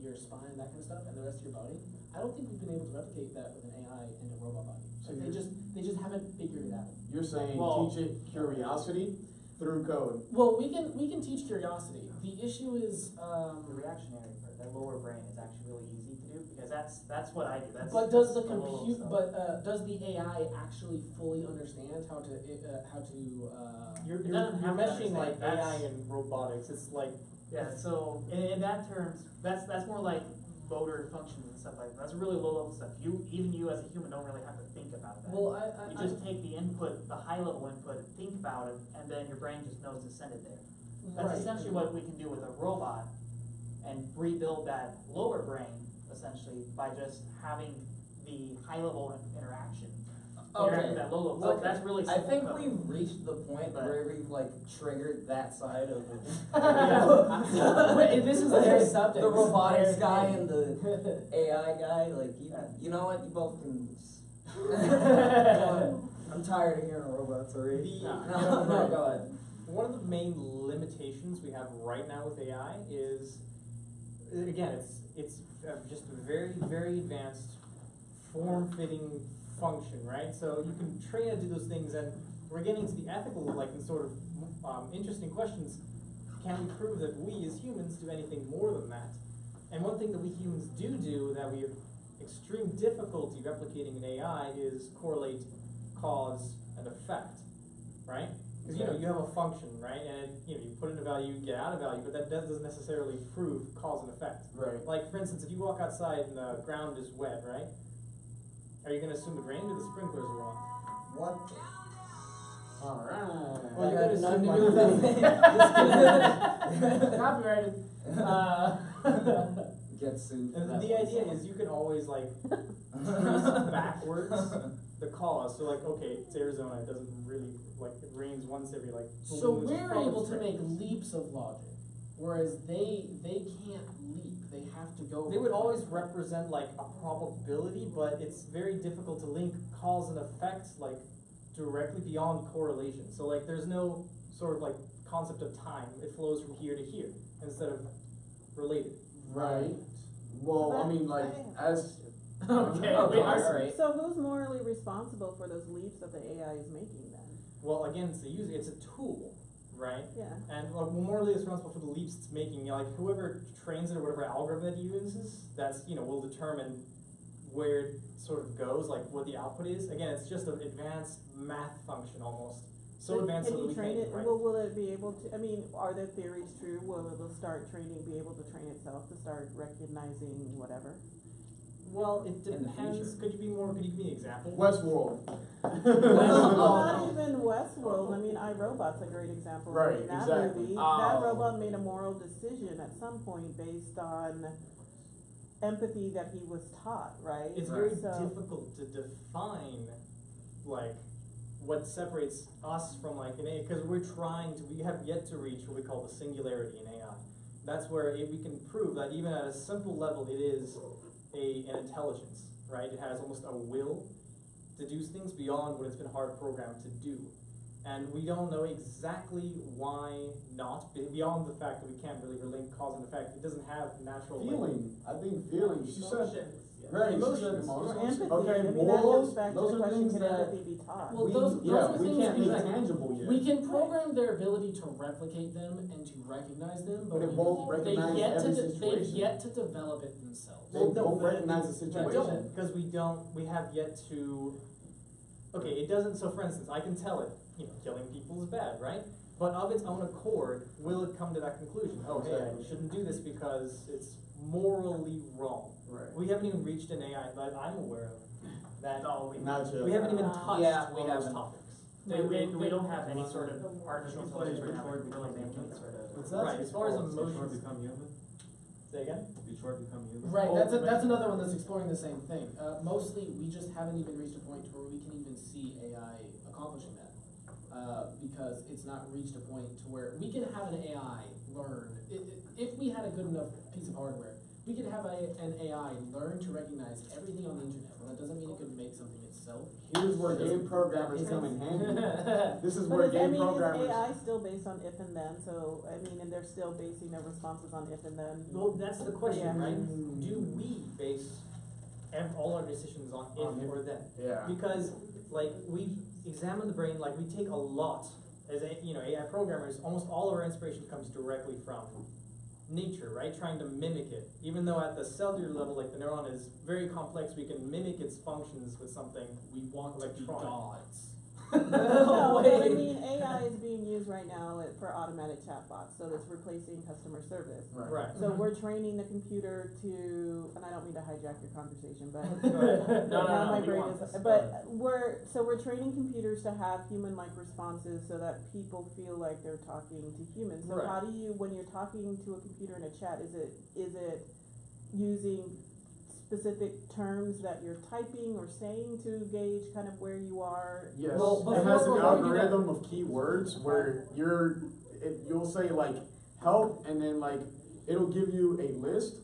your spine, that kind of stuff, and the rest of your body. I don't think we've been able to replicate that with an AI and a robot body. So Like, they just haven't figured it out. You're saying Well- teach it curiosity through code. Well, we can teach curiosity. The issue is, The reactionary part, that lower brain is actually really easy to do because that's what I do. That's but does the that's low compute? stuff. But does the AI actually fully understand how to You're doesn't have to meshing like understand. AI That's- and robotics. It's like Yeah, so in that terms, that's more like motor functions and stuff like that. That's really low level stuff. Even you as a human don't really have to think about that. Well, You just take the input, the high level input, think about it, and then your brain just knows to send it there. That's right. essentially what we can do with a robot and rebuild that lower brain essentially by just having the high level interaction. Interact with that low level. So Okay. that's really I simple think code. we've reached the point But- where we've like triggered that side of Wait, this is their subject. the robotics Their guy thing. and the AI guy. Like you know what? You both can. I'm tired of hearing robots already. No, go ahead. one of the main limitations we have right now with AI is, again, it's just a very, very advanced form-fitting function, right? So you can train it to do those things, and we're getting to the ethical, like, and sort of interesting questions. Can we prove that we as humans do anything more than that? And one thing that we humans do that we have extreme difficulty replicating in AI is correlate cause and effect, right? Because you have a function, right? And you put in a value, you get out a value, but that doesn't necessarily prove cause and effect. Right. Like, for instance, if you walk outside and the ground is wet, right? Are you going to assume it rained or the sprinklers are on? What? Alright. Well, you're That gonna had nothing to assume do with anything. Copyrighted. Get sued. for And that the one idea song. is you can always like trace backwards the cause. So like, okay, it's Arizona. It doesn't really like it rains once every like. So balloons, we're probably able to spring. make leaps of logic, whereas they can't leap. They have to go. They would always represent like a probability, but it's very difficult to link cause and effect like directly beyond correlation. So like, there's no sort of like concept of time. It flows from here to here instead of related. Right. Well, I mean, like, as Okay, Okay, we are. alright. So who's morally responsible for those leaps that the AI is making then? Well, again, it's a user. It's a tool, right? Yeah. And we're morally responsible for the leaps it's making. Like whoever trains it or whatever algorithm it uses, that's will determine where it sort of goes, like what the output is. Again, it's just an advanced math function almost. So But advanced can so that you we train can't, it? right? Will it be able to? I mean, are the theories true? Will it start training? Be able to train itself to start recognizing whatever? Well, it In the depends. future. Could you give me an example? Westworld. Well, Oh, not no. even Westworld. I mean, iRobot's a great example. Right, In that exactly. movie, Oh. that robot made a moral decision at some point based on empathy that he was taught, right? It's very So- difficult to define, like, what separates us from like an AI, because we have yet to reach what we call the singularity in AI. That's where we can prove that even at a simple level, it is an intelligence, right? It has almost a will to do things beyond what it's been hard programmed to do. And we don't know exactly why not, beyond the fact that we can't really relate cause and effect. It doesn't have natural Feeling, I think feeling. She said, Emotions. right? Emotions. Or Emotions. empathy. Okay, I mean, morals. that goes back to Those the are question, things can that empathy be taught? Well, we, those yeah, are we things can't make exactly. tangible yet. We can program their ability to replicate them and to recognize them, But it won't recognize every situation. they've yet to develop it themselves. They won't recognize the We situation. don't, because we have yet to, okay, it doesn't, so for instance, I can tell it, killing people is bad, right? But of its own accord, will it come to that conclusion? Oh, hey, I Exactly. shouldn't do this because it's morally wrong. Right. We haven't even reached an AI that I'm aware of that No, Not yet. we haven't even touched Yeah, we on those haven't. topics. We don't have any sort of artificial intelligence right now that can really make any sort of. What's that? Right, as far as Detroit emotions. become human? Say again? Detroit become human? Right, Oh, that's another one that's exploring the same thing. Mostly, we just haven't even reached a point where we can even see AI accomplishing that. Because it's not reached a point to where we can have an AI learn, if we had a good enough piece of hardware, we could have an AI learn to recognize everything on the internet. Well, that doesn't mean it could make something itself. Here's where game programmers come in handy. This is where But game is programmers. AI still based on if and then? So, I mean, and they're still basing their responses on if and then? Well, that's the question, Yeah. right? Do we base all our decisions on if or then? Yeah. Because, like, we examine the brain, like, we take a lot, as AI programmers, almost all of our inspiration comes directly from nature, right? Trying to mimic it. Even though at the cellular level, like, the neuron is very complex, we can mimic its functions with something We want to be electronic. gods. No, No but I way. mean, AI is being used right now for automatic chatbots, so it's replacing customer service. Right. So we're training the computer to, and I don't mean to hijack your conversation, but Go ahead. No, now my we brain want is, this. but we're training computers to have human-like responses so that people feel like they're talking to humans. So Right. how do you, when you're talking to a computer in a chat, is it using specific terms that you're typing or saying to gauge kind of where you are? Yes, Well, it has an before we do that- algorithm of keywords where you'll say like help, and then like it'll give you a list,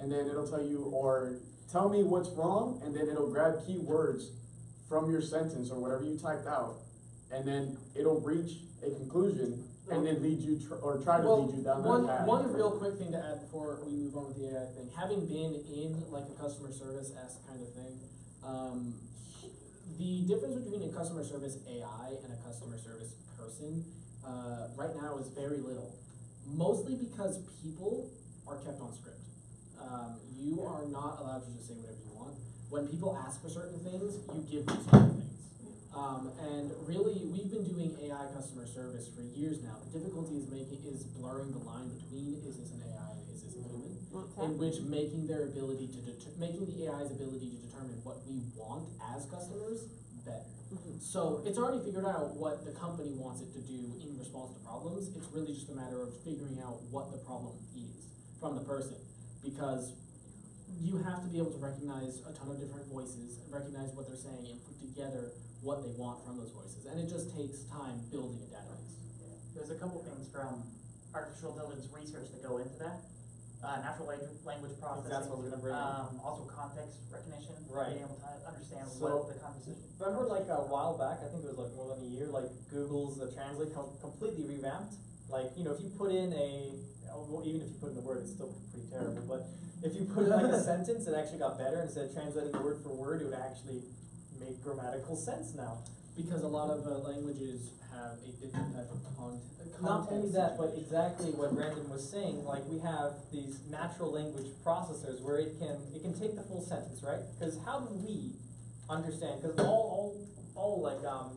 and then it'll tell you or tell me what's wrong, and then it'll grab keywords from your sentence or whatever you typed out, and then it'll reach a conclusion and then lead you try to lead you down that path. One real quick thing to add before we move on with the AI thing. Having been in like a customer service-esque kind of thing, the difference between a customer service AI and a customer service person right now is very little. Mostly because people are kept on script. You are not allowed to just say whatever you want. When people ask for certain things, you give them certain things. And really, we've been doing AI customer service for years now. The difficulty is blurring the line between is this an AI and is this a human, in which making their ability to making the AI's ability to determine what we want as customers better. So it's already figured out what the company wants it to do in response to problems. It's really just a matter of figuring out what the problem is from the person, because you have to be able to recognize a ton of different voices, recognize what they're saying, and put together what they want from those voices. And it just takes time building a database. There's a couple things from artificial intelligence research that go into that. Natural language processing. That's what we're gonna bring in. Also context recognition. Right. Being able to understand So, what the context is. Remember, like a while back, I think it was like more than a year, like Google's Translate completely revamped. Like, if you put in well, even if you put in the word, it's still pretty terrible. But if you put in like a sentence, it actually got better. Instead of translating word for word, it would actually make grammatical sense now. Because a lot of languages have a different type of context. Not only that, but exactly what Brandon was saying, like we have these natural language processors where it can take the full sentence, right? Because how do we understand, because all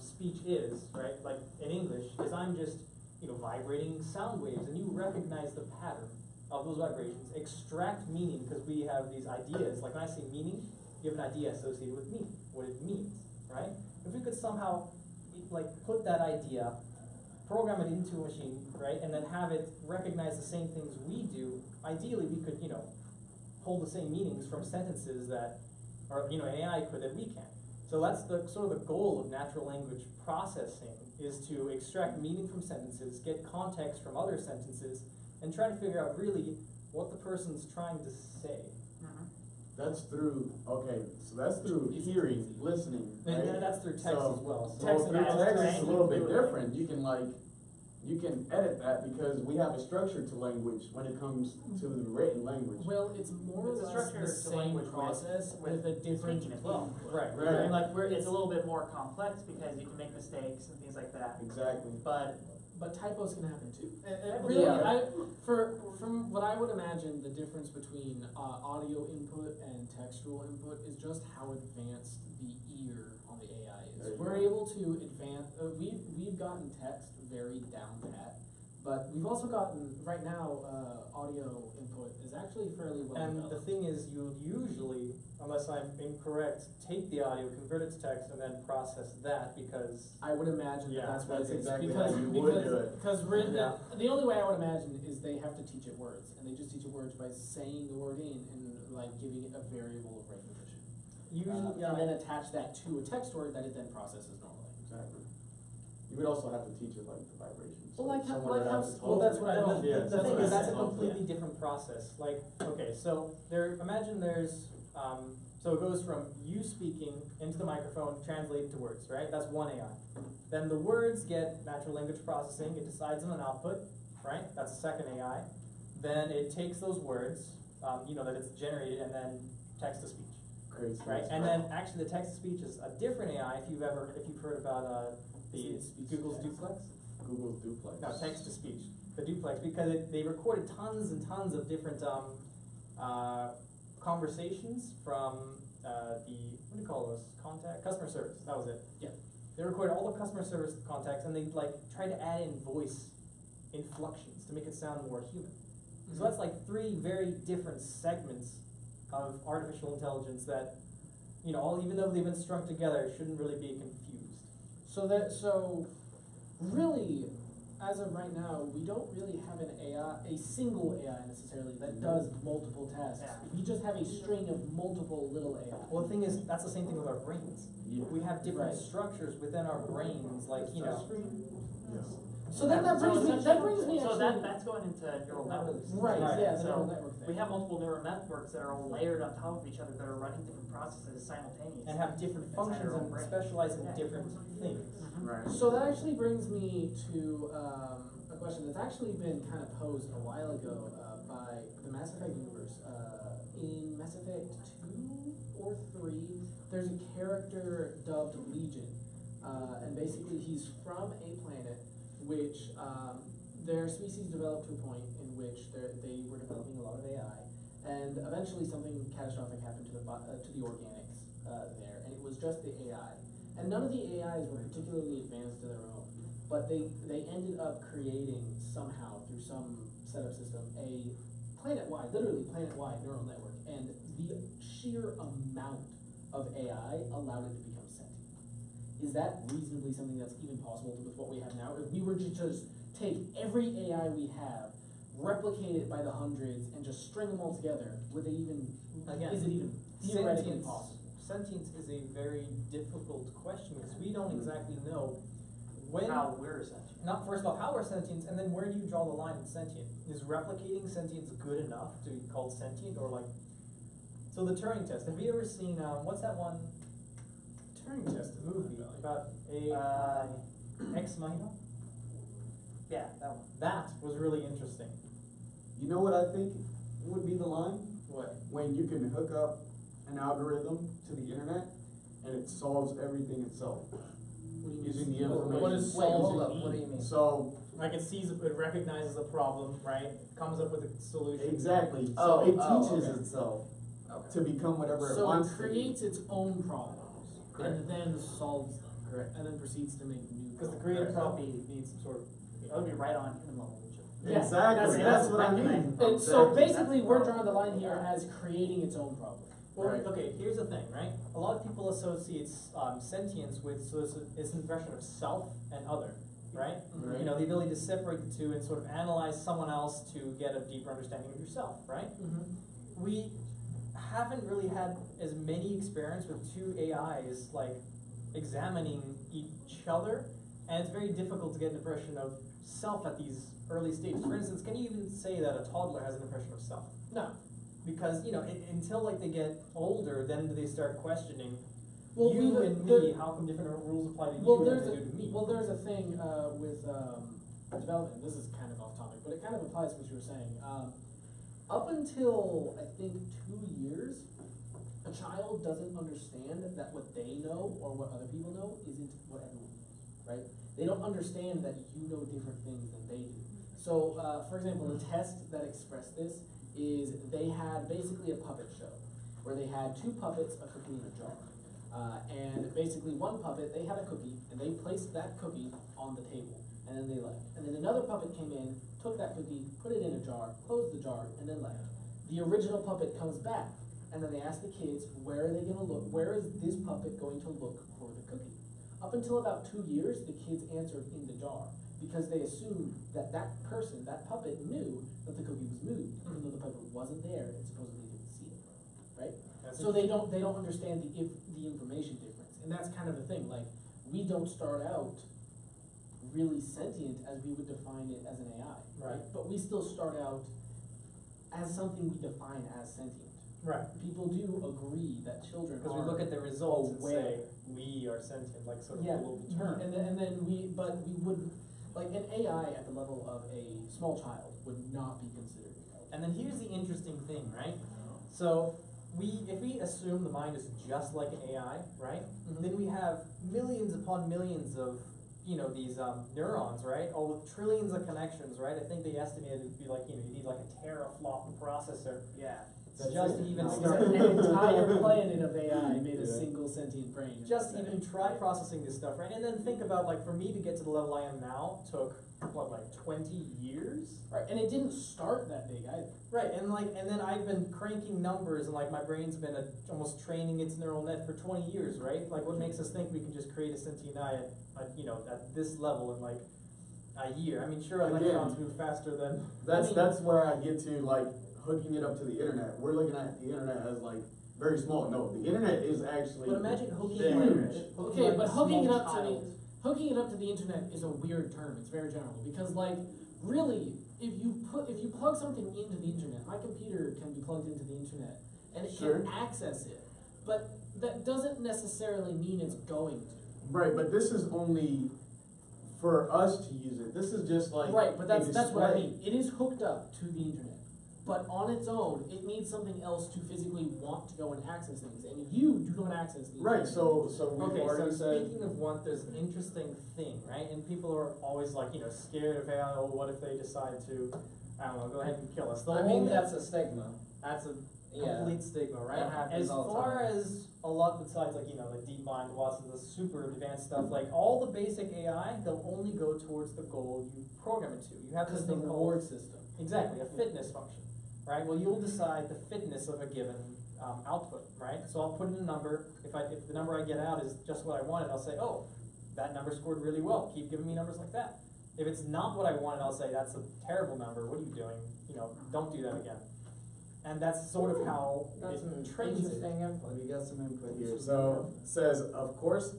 speech is, right, like in English, is I'm just, vibrating sound waves, and you recognize the pattern of those vibrations, extract meaning, because we have these ideas, like when I say meaning, you have an idea associated with meaning, what it means, right? If we could somehow, put that idea, program it into a machine, right, and then have it recognize the same things we do, ideally we could, hold the same meanings from sentences that, or, AI could that we can. So that's the sort of the goal of natural language processing, is to extract meaning from sentences, get context from other sentences, and try to figure out really what the person's trying to say. That's through, so that's through hearing, listening, right? And that's through text as well. So Text through and text is a little bit different. You can edit that because we have a structure to language when it comes to the written language. Well, it's more or It's a less structure the to same language process with a different speaking as well. input. Right. Right. And like it's a little bit more complex because you can make mistakes and things like that. Exactly. But typos can happen too. Typos Really, can from what I would imagine, the difference between audio input and textual input is just how advanced the ear on the AI There is. you We're go. able to advance. We've gotten text very down pat, but we've also gotten right now audio input is actually fairly well And the developed. thing is, you'll usually, unless I'm incorrect, take the audio, convert it to text, and then process that because I would imagine Yeah, that's what that's it is exactly because how you would because do it. because Yeah. the only way I would imagine is they have to teach it words, and they just teach it words by saying the word in and like giving it a variable of recognition. usually, And then attach that to a text word that it then processes normally. Exactly. You would also have to teach it like the vibrations. Well, like how- someone like would how have to s- talk well, that's to what I it. mean. Yeah, The that's thing what is, I that's a meant. completely different process. Like, okay, so imagine there's, so it goes from you speaking into the microphone, translated to words, right? That's one AI. Then the words get natural language processing, it decides on an output, right? That's the second AI. Then it takes those words, that it's generated, and then text to speech. Creates Right, next and word. then actually the text to speech is a different AI. If you've heard about the Speech Google's to text. duplex, Google's duplex. no, text to speech, the duplex, because they recorded tons and tons of different conversations from what do you call those, customer service. That was it. Yeah. They recorded all the customer service contacts, and they tried to add in voice inflections to make it sound more human. So that's like three very different segments of artificial intelligence that, even though they've been strung together, shouldn't really be confused. So really, as of right now, we don't really have a single AI necessarily that does multiple tasks. Yeah. We just have a string of multiple little AI. Well, the thing is, that's the same thing with our brains. Yeah. We have different Right. structures within our brains, like, Yes. So then that brings me actually. So that's going into neural networks. Right, Right. yeah, the So neural network thing. we have multiple neural networks that are all layered on top of each other that are running different processes simultaneously. and have different Inside functions our own and brain. specialize in Yeah. different things. Right. So that actually brings me to a question that's actually been kind of posed a while ago by the Mass Effect universe. In Mass Effect 2 or 3, there's a character dubbed Legion, and basically he's from a planet which their species developed to a point in which they were developing a lot of AI, and eventually something catastrophic happened to the organics there, and it was just the AI. And none of the AIs were particularly advanced to their own, but they ended up creating somehow through some setup system a literally planet-wide neural network, and the sheer amount of AI allowed it to become sentient. Is that reasonably something that's even possible with what we have now? If we were to just take every AI we have, replicate it by the hundreds, and just string them all together, is it even theoretically possible? Sentience is a very difficult question because we don't exactly know when. How we're sentient. Not first of all, how we're sentient, and then where do you draw the line in sentient? Is replicating sentience good enough to be called sentient, or like? So the Turing test. Have you ever seen what's that one? Turing test movie about a ex machina. Yeah, that one. That was really interesting. You know what I think would be the line? What? When you can hook up an algorithm to the internet and it solves everything itself. Using the information. What is Wait, hold solving? up, what do you mean? So, Like it recognizes a problem, right? Comes up with a solution. exactly. So Oh, it oh, teaches okay. itself Okay. to become whatever it So wants it to be. creates its own problems, Correct. and then solves them. Correct. And then proceeds to make new. Because the problems. creative property needs some sort of. That would be right on human level. Yeah, Exactly. That's what I mean. And so Exactly. basically, we're drawing the line here as creating its own problem. Well, Right. okay, here's the thing, right? A lot of people associate sentience with it's an impression of self and other, right? Right. You know, the ability to separate the two and sort of analyze someone else to get a deeper understanding of yourself, right? Mm-hmm. haven't really had as many experience with two AIs like examining each other, and it's very difficult to get an impression of self at these early stages. For instance, can you even say that a toddler has an impression of self? No. Because, you know, until like they get older, then they start questioning Well, you we- and the- me, how come different rules apply to Well, you there's than a they do to me? well, there's a thing with development. This is kind of off topic, but it kind of applies to what you were saying. Up until I think 2 years, a child doesn't understand that what they know or what other people know isn't what everyone knows, right? They don't understand that you know different things than they do. So, for example, the test that expressed this is they had basically a puppet show where they had two puppets, a cookie in a jar. And basically one puppet, they had a cookie, and they placed that cookie on the table, and then they left. And then another puppet came in, took that cookie, put it in a jar, closed the jar, and then left. The original puppet comes back, and then they ask the kids, where are they gonna look? Where is this puppet going to look for the cookie? Up until about 2 years, the kids answered in the jar, because they assumed that that person, that puppet, knew that the cookie was moved, even though the puppet wasn't there and supposedly didn't see it, right? So they don't understand the information difference, and that's kind of the thing. Like, we don't start out really sentient as we would define it as an AI, right? But we still start out as something we define as sentient. Right. People do agree that children Because are we look at the results and say, aware. we are sentient, like sort of Yeah, a little term. and then we wouldn't, like, an AI at the level of a small child would not be considered intelligent. And then here's the interesting thing, right? So if we assume the mind is just like an AI, right? Mhm. Then we have millions upon millions of, you know, these neurons, right? All with trillions of connections, right? I think they estimated it'd be like, you know, you need like a teraflop processor. Yeah. Just to even Like, start an entire planet of AI made a single sentient brain. just even try processing this stuff, right? And then think about, like, for me to get to the level I am now took, what, like 20 years? Right, and it didn't start that big either. Right, and then I've been cranking numbers, and like my brain's been almost training its neural net for 20 years, right? Like, what makes us think we can just create a sentient eye at you know, at this level in like a year? I mean, sure, Again, electrons move faster than. That's where I get to, like, hooking it up to the internet. We're looking at the internet as, like, very small. No, the internet is actually But imagine hooking huge. Okay, but hooking it up to child. hooking it up to the internet is a weird term. It's very general because, like, really, if you plug something into the internet, my computer can be plugged into the internet and it Sure. can access it, but that doesn't necessarily mean it's going to. Right, but this is only for us to use it. This is just like Right, but that's what I display. mean. It is hooked up to the internet, but on its own, it needs something else to physically want to go and access things, and you do not access the Right, internet. so we've Okay, so already said. speaking of want, there's an interesting thing, right? And people are always like, you know, scared of AI. Oh, what if they decide to, I don't know, go ahead and kill us? I mean, that's a stigma. That's a Yeah. complete stigma, right? That happens As all the far time. as a lot besides, like, you know, the DeepMind, Watson, the super advanced stuff, like all the basic AI, they'll only go towards the goal you program it to. You have this Because the thing reward called system. exactly a fitness function, right? Well, you'll decide the fitness of a given output, right? So I'll put in a number. If the number I get out is just what I wanted, I'll say, oh, that number scored really well. Keep giving me numbers like that. If it's not what I wanted, I'll say that's a terrible number. What are you doing? You know, don't do that again. And that's sort of how That's some it trains it. interesting input. We got some input here. So it says, of course,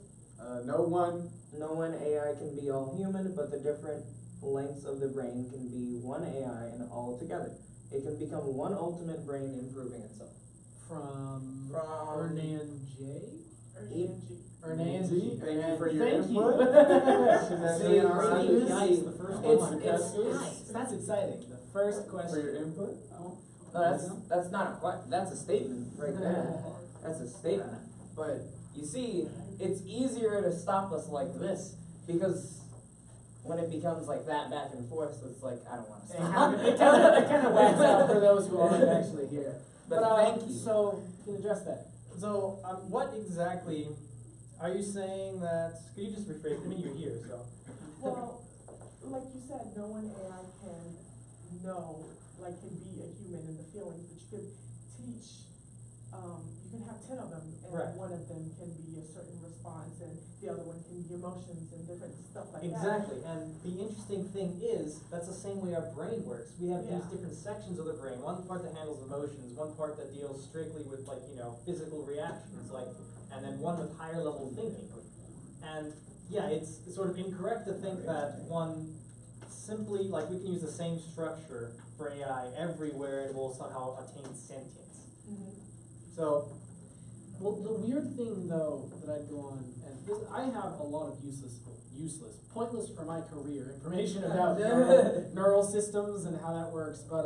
no one. No one AI can be all human, but the different lengths of the brain can be one AI and all together. It can become one ultimate brain improving itself. From From- Hernan J? Hernan G, thank you for your Thank you. input. See, Breaking the ice, the first one. It's That's exciting. The first for your question. input. No, that's not a that's a statement right there. That's a statement. But you see, it's easier to stop us like this because when it becomes like that back and forth, it's like I don't want to stop. It kind of wax out for those who aren't actually here. But thank you. So, you can address that. So, what exactly are you saying that? Could you just rephrase? I mean, you're here, so. Well, like you said, no one AI can know, like, can be a human in the feelings, but you could teach you can have 10 of them, and Right. one of them can be a certain response, and the other one can be emotions and different stuff like that. Exactly, and the interesting thing is, that's the same way our brain works. We have these Yeah. different sections of the brain, one part that handles emotions, one part that deals strictly with like, physical reactions, and then one with higher level thinking. And yeah, it's sort of incorrect to think that one simply, like we can use the same structure for AI everywhere and will somehow attain sentience. Mhm. So, Well, the weird thing though that I'd go on, and this, I have a lot of useless, pointless for my career information about neural systems and how that works. But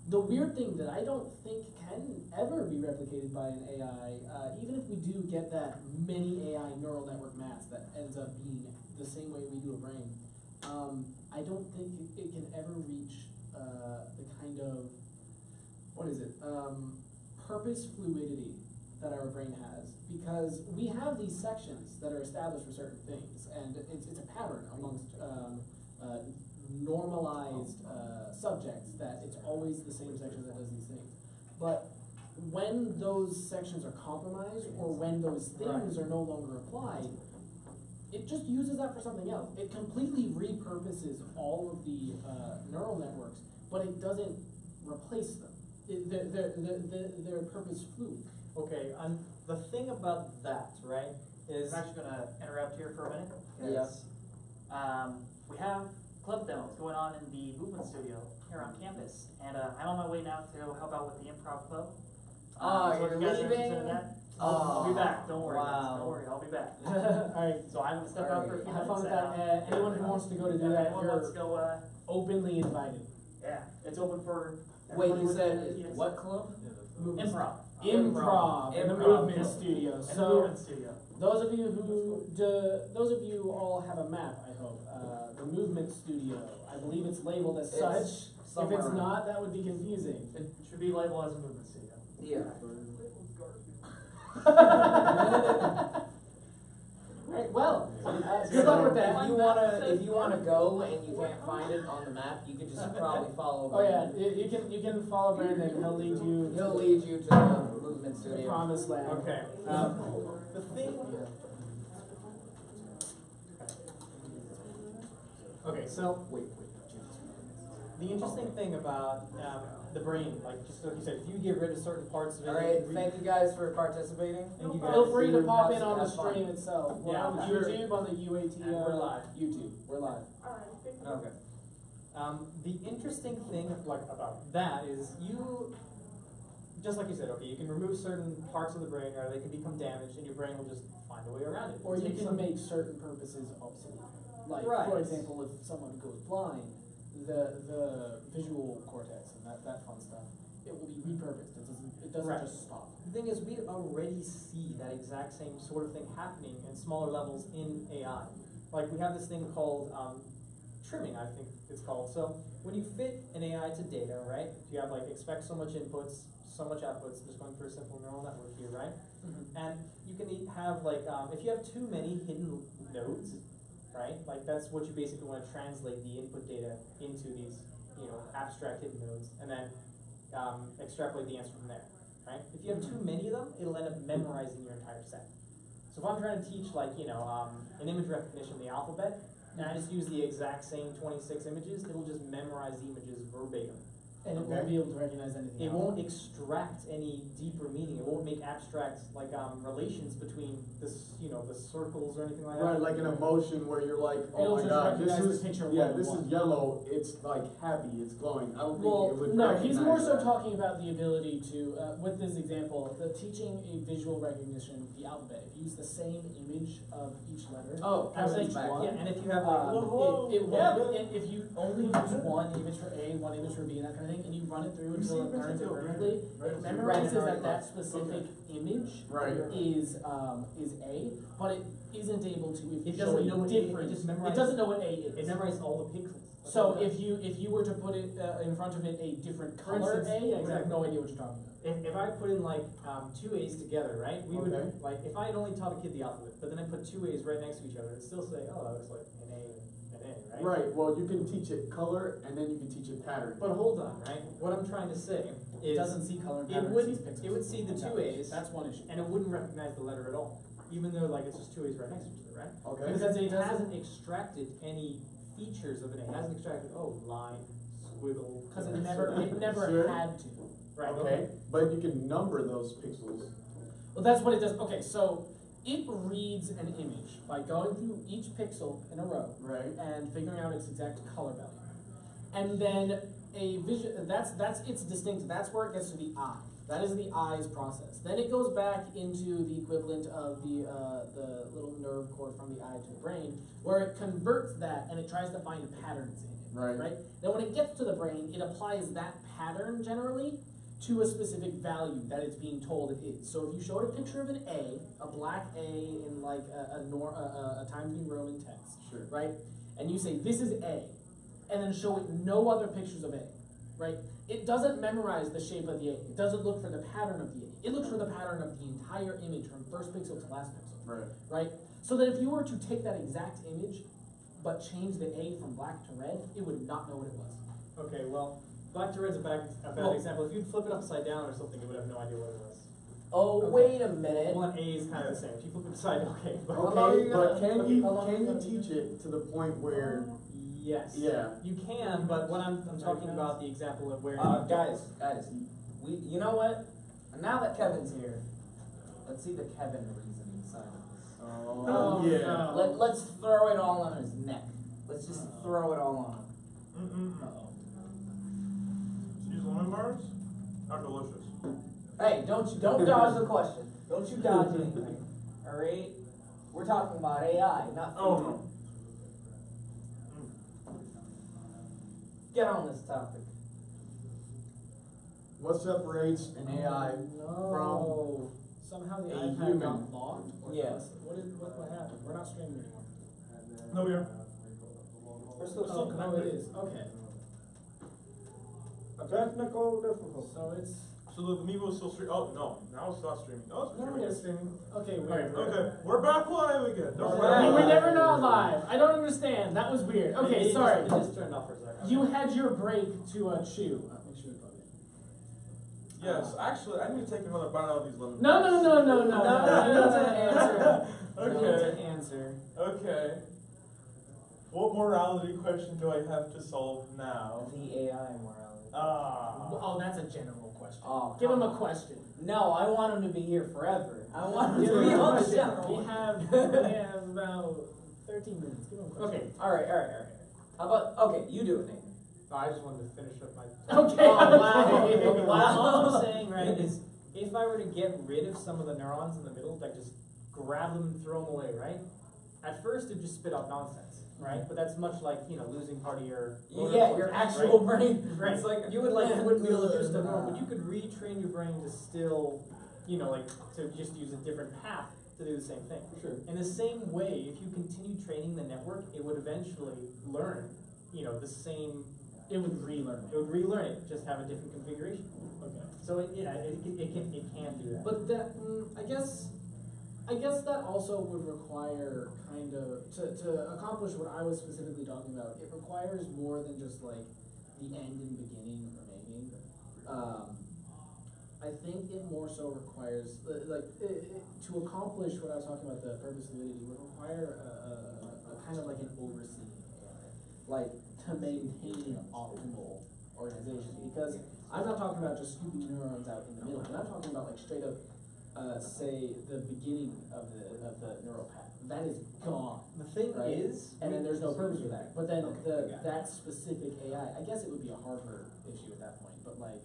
the weird thing that I don't think can ever be replicated by an AI, even if we do get that many AI neural network maths that ends up being the same way we do a brain, I don't think it can ever reach the kind of, what is it, purpose fluidity that our brain has, because we have these sections that are established for certain things, and it's a pattern amongst normalized subjects that it's always the same section that does these things. But when those sections are compromised, or when those things are no longer applied, it just uses that for something else. It completely repurposes all of the neural networks, but it doesn't replace them. Their purpose fluid. okay, and the thing about that, right, is I'm actually going to interrupt here for a minute because we have club demos going on in the movement studio here on campus, and I'm on my way now to help out with the improv club. Oh, so if you're you guys are leaving? interested in that, Oh, I'll be back. Don't worry, guys. wow. Don't worry, I'll be back. Alright, So I'm going to step out for a few have minutes. fun with that. Anyone who wants to go to do that, Anyone wants to you're go? openly invited. Yeah, it's open for. Wait, everybody you with said the- what club? Improv. Improv in the Improv. movement studio. In the So movement studio. those of you all have a map, I hope. The movement studio. I believe it's labeled as It's such. If somewhere it's around. not, that would be confusing. It should be labeled as a movement studio. Yeah. Alright, well, good luck with that. If you wanna go and you can't find it on the map, you could just probably follow. Oh yeah, you can follow Brandon. He'll lead you to He'll lead you to the movement the studio. promised land. okay. The thing. Okay, so the interesting thing about the brain, like just like you said, if you get rid of certain parts of it, Alright, thank you guys for participating. Thank you guys. Feel free to pop in Have on the fun. stream itself. We're Yeah, on sure. YouTube, on the UAT. And we're live. YouTube. We're live. Alright, thank you. Okay. The interesting thing about that is you, just like you said, okay, you can remove certain parts of the brain, or they can become damaged, and your brain will just find a way around it. Or you Take can some- make certain purposes obsolete. Like, Right. for example, if someone goes blind, the visual cortex and that fun stuff, it will be repurposed. It doesn't Right. just stop. The thing is, we already see that exact same sort of thing happening in smaller levels in AI. Like we have this thing called trimming, I think it's called. So when you fit an AI to data, right? You have like expect so much inputs, so much outputs. Just going through a simple neural network here, right? And you can have like if you have too many hidden nodes, right? Like that's what you basically want to translate the input data into these, abstract hidden nodes, and then extrapolate the answer from there, right? If you have too many of them, it'll end up memorizing your entire set. So if I'm trying to teach like, an image recognition of the alphabet, and I just use the exact same 26 images, it'll just memorize the images verbatim. And it won't be able to recognize anything It else. won't extract any deeper meaning. It won't make abstract relations between this, the circles or anything like that. Right, like an emotion where you're like, It'll oh my just god, this recognize is, the picture yeah, one this to is one. yellow, it's like happy, it's glowing. I don't think Well, it would no, he's more so recognize that. talking about the ability to, with this example, the teaching a visual recognition of the alphabet. If you use the same image of each letter, Oh, as everything's each back. one, Yeah, and if you have like, if you only use one image for A, one image for B, and that kind of thing, and you run it through until it learns it perfectly, it memorizes that specific image Right. is A, but it isn't able to It show doesn't a know what A- different. it just It memorizes- doesn't know what A is. it memorizes all the pixels. That's So all it does. if you were to put it in front of it a different For color instance, A, I have exactly. no idea what you're talking about. If I put in like two A's together, right? We Okay. would like if I had only taught a kid the alphabet, but then I put two A's right next to each other, it'd still say, oh, that looks like an A and an A, right? Right, well, you can teach it color, and then you can teach it pattern. But hold on, right? What I'm trying to say It is doesn't see color and it pattern, would it sees pixels. it would see the two A's, That's one issue. and it wouldn't recognize the letter at all, even though like it's just two A's right next to each other, right? Okay. Because it hasn't extracted any features of an A. It hasn't extracted line, squiggle. Because it never Sure. had to. Right. Okay, but you can number those pixels. Well, that's what it does. Okay, so it reads an image by going through each pixel in a row Right. and figuring out its exact color value. And then a vision, that's its distinct, that's where it gets to the eye. That is the eye's process. Then it goes back into the equivalent of the little nerve cord from the eye to the brain, where it converts that and it tries to find patterns in it. Right. Then when it gets to the brain, it applies that pattern generally to a specific value that it's being told it is. So if you showed a picture of an A, a black A in like a Times New Roman text, Sure. right? And you say, this is A, and then show it no other pictures of A, right? It doesn't memorize the shape of the A. It doesn't look for the pattern of the A. It looks for the pattern of the entire image from first pixel to last pixel, Right. right? So that if you were to take that exact image, but change the A from black to red, it would not know what it was. Okay, well, black to red's a bad example. If you'd flip it upside down or something, it would have no idea what it was. Oh, Okay. wait a minute. Well, an A is kind of the same. If you flip it upside, okay. But How long are Okay, you but gonna- can how long are you you gonna- teach it to the point where, yes. yeah, You can, but what I'm talking about the example of where Guys, you know what? Now that Kevin's here, let's see the Kevin reasoning side of this. oh, yeah. Let's throw it all on his neck. Let's just throw it all on him. These lemon bars are delicious. Hey, don't dodge the question. Don't you dodge anything. Alright? We're talking about AI, not Oh food. no. Get on this topic. What separates an AI No. Somehow the a iPad human. got locked? Or Yes. What happened? We're not streaming anymore. No, we are. we're still Oh, connected. it is. Okay. Technical difficulty. So it's So the Amiibo is still streaming. Oh no, now it's not streaming. Oh, it's streaming. It's streaming. okay. Alright, Weird. Okay, we're back live again. Don't We're worry. back. We were never not live. I don't understand. That was weird. Okay, It sorry. just turned off for a second. You had your break to chew. Make sure you plug it. Yes, actually, I need to take another bite out of these lemon No, bars. no, no, no, no. No, You need to answer. You need Okay. to answer. Okay. What morality question do I have to solve now? The AI morality. Oh, that's a general question. Oh, Give him come a on. question. No, I want him to be here forever. I want him Give to him be a on the question. general. We have about 13 minutes. Give him a question. Okay. Alright. How about, okay, you do it, Nathan. I just wanted to finish up my. Okay. Oh, wow. okay. Okay, well, all Wow. I'm saying, right, is if I were to get rid of some of the neurons in the middle, like just grab them and throw them away, right? At first, it'd just spit out nonsense, right? But that's much like, losing part of your. motor Yeah, cortex, your right? actual brain. Right. It's like You wouldn't be able to do stuff more, but you could retrain your brain to still, to just use a different path to do the same thing. Sure. In the same way, if you continue training the network, it would eventually learn, the same. It would relearn It would relearn it, just have a different configuration. Okay. So it can do that. But that, I guess that also would require kind of, to accomplish what I was specifically talking about, it requires more than just like the end and beginning remaining. I think it more so requires, to accomplish what I was talking about, the purpose validity, would require a kind of like an overseeing AI, like to maintain an optimal organization. Because I'm not talking about just scooping neurons out in the middle, but I'm talking about like straight up, say the beginning of the neural path. That is gone. The thing Right. is, And then there's no purpose for that. But then Okay, that specific AI, I guess it would be a hardware issue at that point, but like,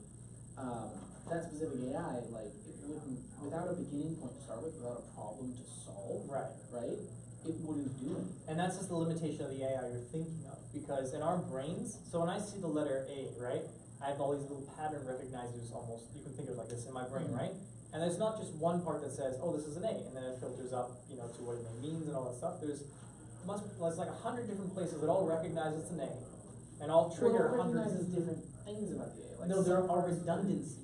that specific AI, like, it wouldn't, without a beginning point to start with, without a problem to solve, right. it wouldn't do anything. And that's just the limitation of the AI you're thinking of. Because in our brains, so when I see the letter A, right, I have all these little pattern recognizers almost, you can think of it like this in my brain, right? And there's not just one part that says, oh, this is an A, and then it filters up, to what it means and all that stuff. There's like 100 different places that all recognize it's an A, and all trigger Well, it hundreds. recognizes different things about the AI. Like No, there some are parts of it- redundancies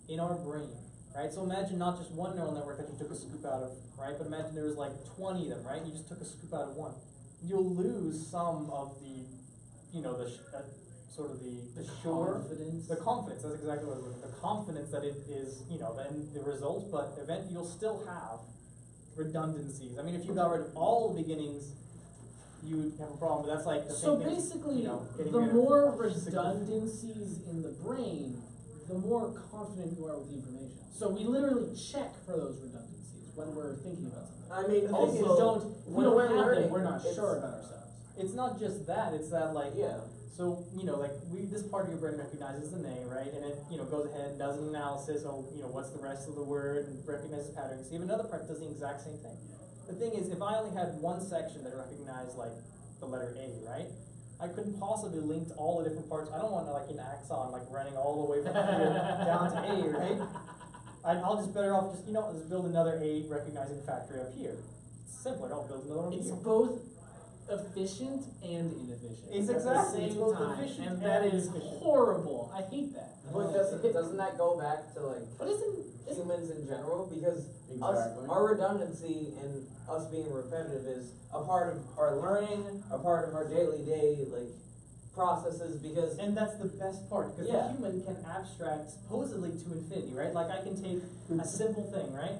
in our brain, right? So imagine not just one neural network that you took a scoop out of, right? But imagine there was like 20 of them, right? You just took a scoop out of one. you'll lose some of the, sort of the sure, confidence. the confidence. That's exactly what I was looking. The confidence that it is, then the result, but eventually you'll still have redundancies. I mean, if you got rid of all the beginnings, you would have a problem. But that's like the So same thing as, basically, getting the rid of more significant- redundancies in the brain, the more confident you are with the information. So we literally check for those redundancies when we're thinking about something. I mean, The thing also, is, if we when don't we're have learning, them, we're not it's- sure about ourselves. It's not just that. It's that Yeah. So, this part of your brain recognizes an A, right? And it, goes ahead and does an analysis of, what's the rest of the word and recognizes patterns. So you have another part that does the exact same thing. The thing is, if I only had one section that recognized, the letter A, right? I couldn't possibly link to all the different parts. I don't want, an axon, running all the way from here down to A, right? I'll just better off just build another A recognizing factory up here. It's simpler. I'll build another one It's here. both efficient and inefficient. It's at exactly, the it's same both time, efficient and that and is inefficient. horrible. I hate that. But doesn't that go back to But isn't humans in general? Because Exactly. our redundancy and us being repetitive is a part of our learning, a part of our daily processes. Because And that's the best part, because Yeah. the human can abstract supposedly to infinity, right? I can take a simple thing, right,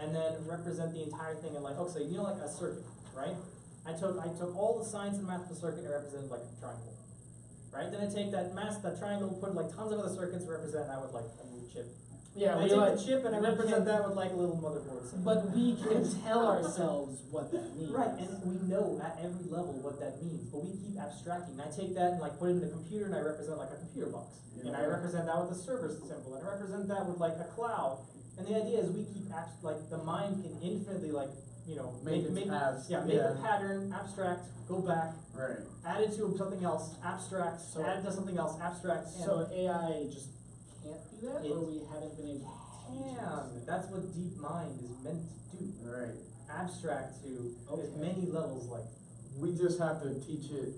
and then represent the entire thing in okay, so a circuit, right? I took all the science and math of the circuit and represented a triangle, right? Then I take that triangle, put tons of other circuits, and represent that with a little chip. yeah, And I we take the chip and I we represent can- that with a little motherboard. But we can tell ourselves what that means. Right, and we know at every level what that means, but we keep abstracting. And I take that and put it in the computer and I represent a computer box. And I represent that with a server symbol, and I represent that with a cloud. And the idea is we keep the mind can infinitely Make its paths, make yeah. a pattern, abstract, go back, Right. add it to something else, abstract, add to something else, abstract. So AI just can't do that, or It we haven't been able to teach it. and that's what deep mind is meant to do. Right. Abstract to as Okay. many levels We just have to teach it.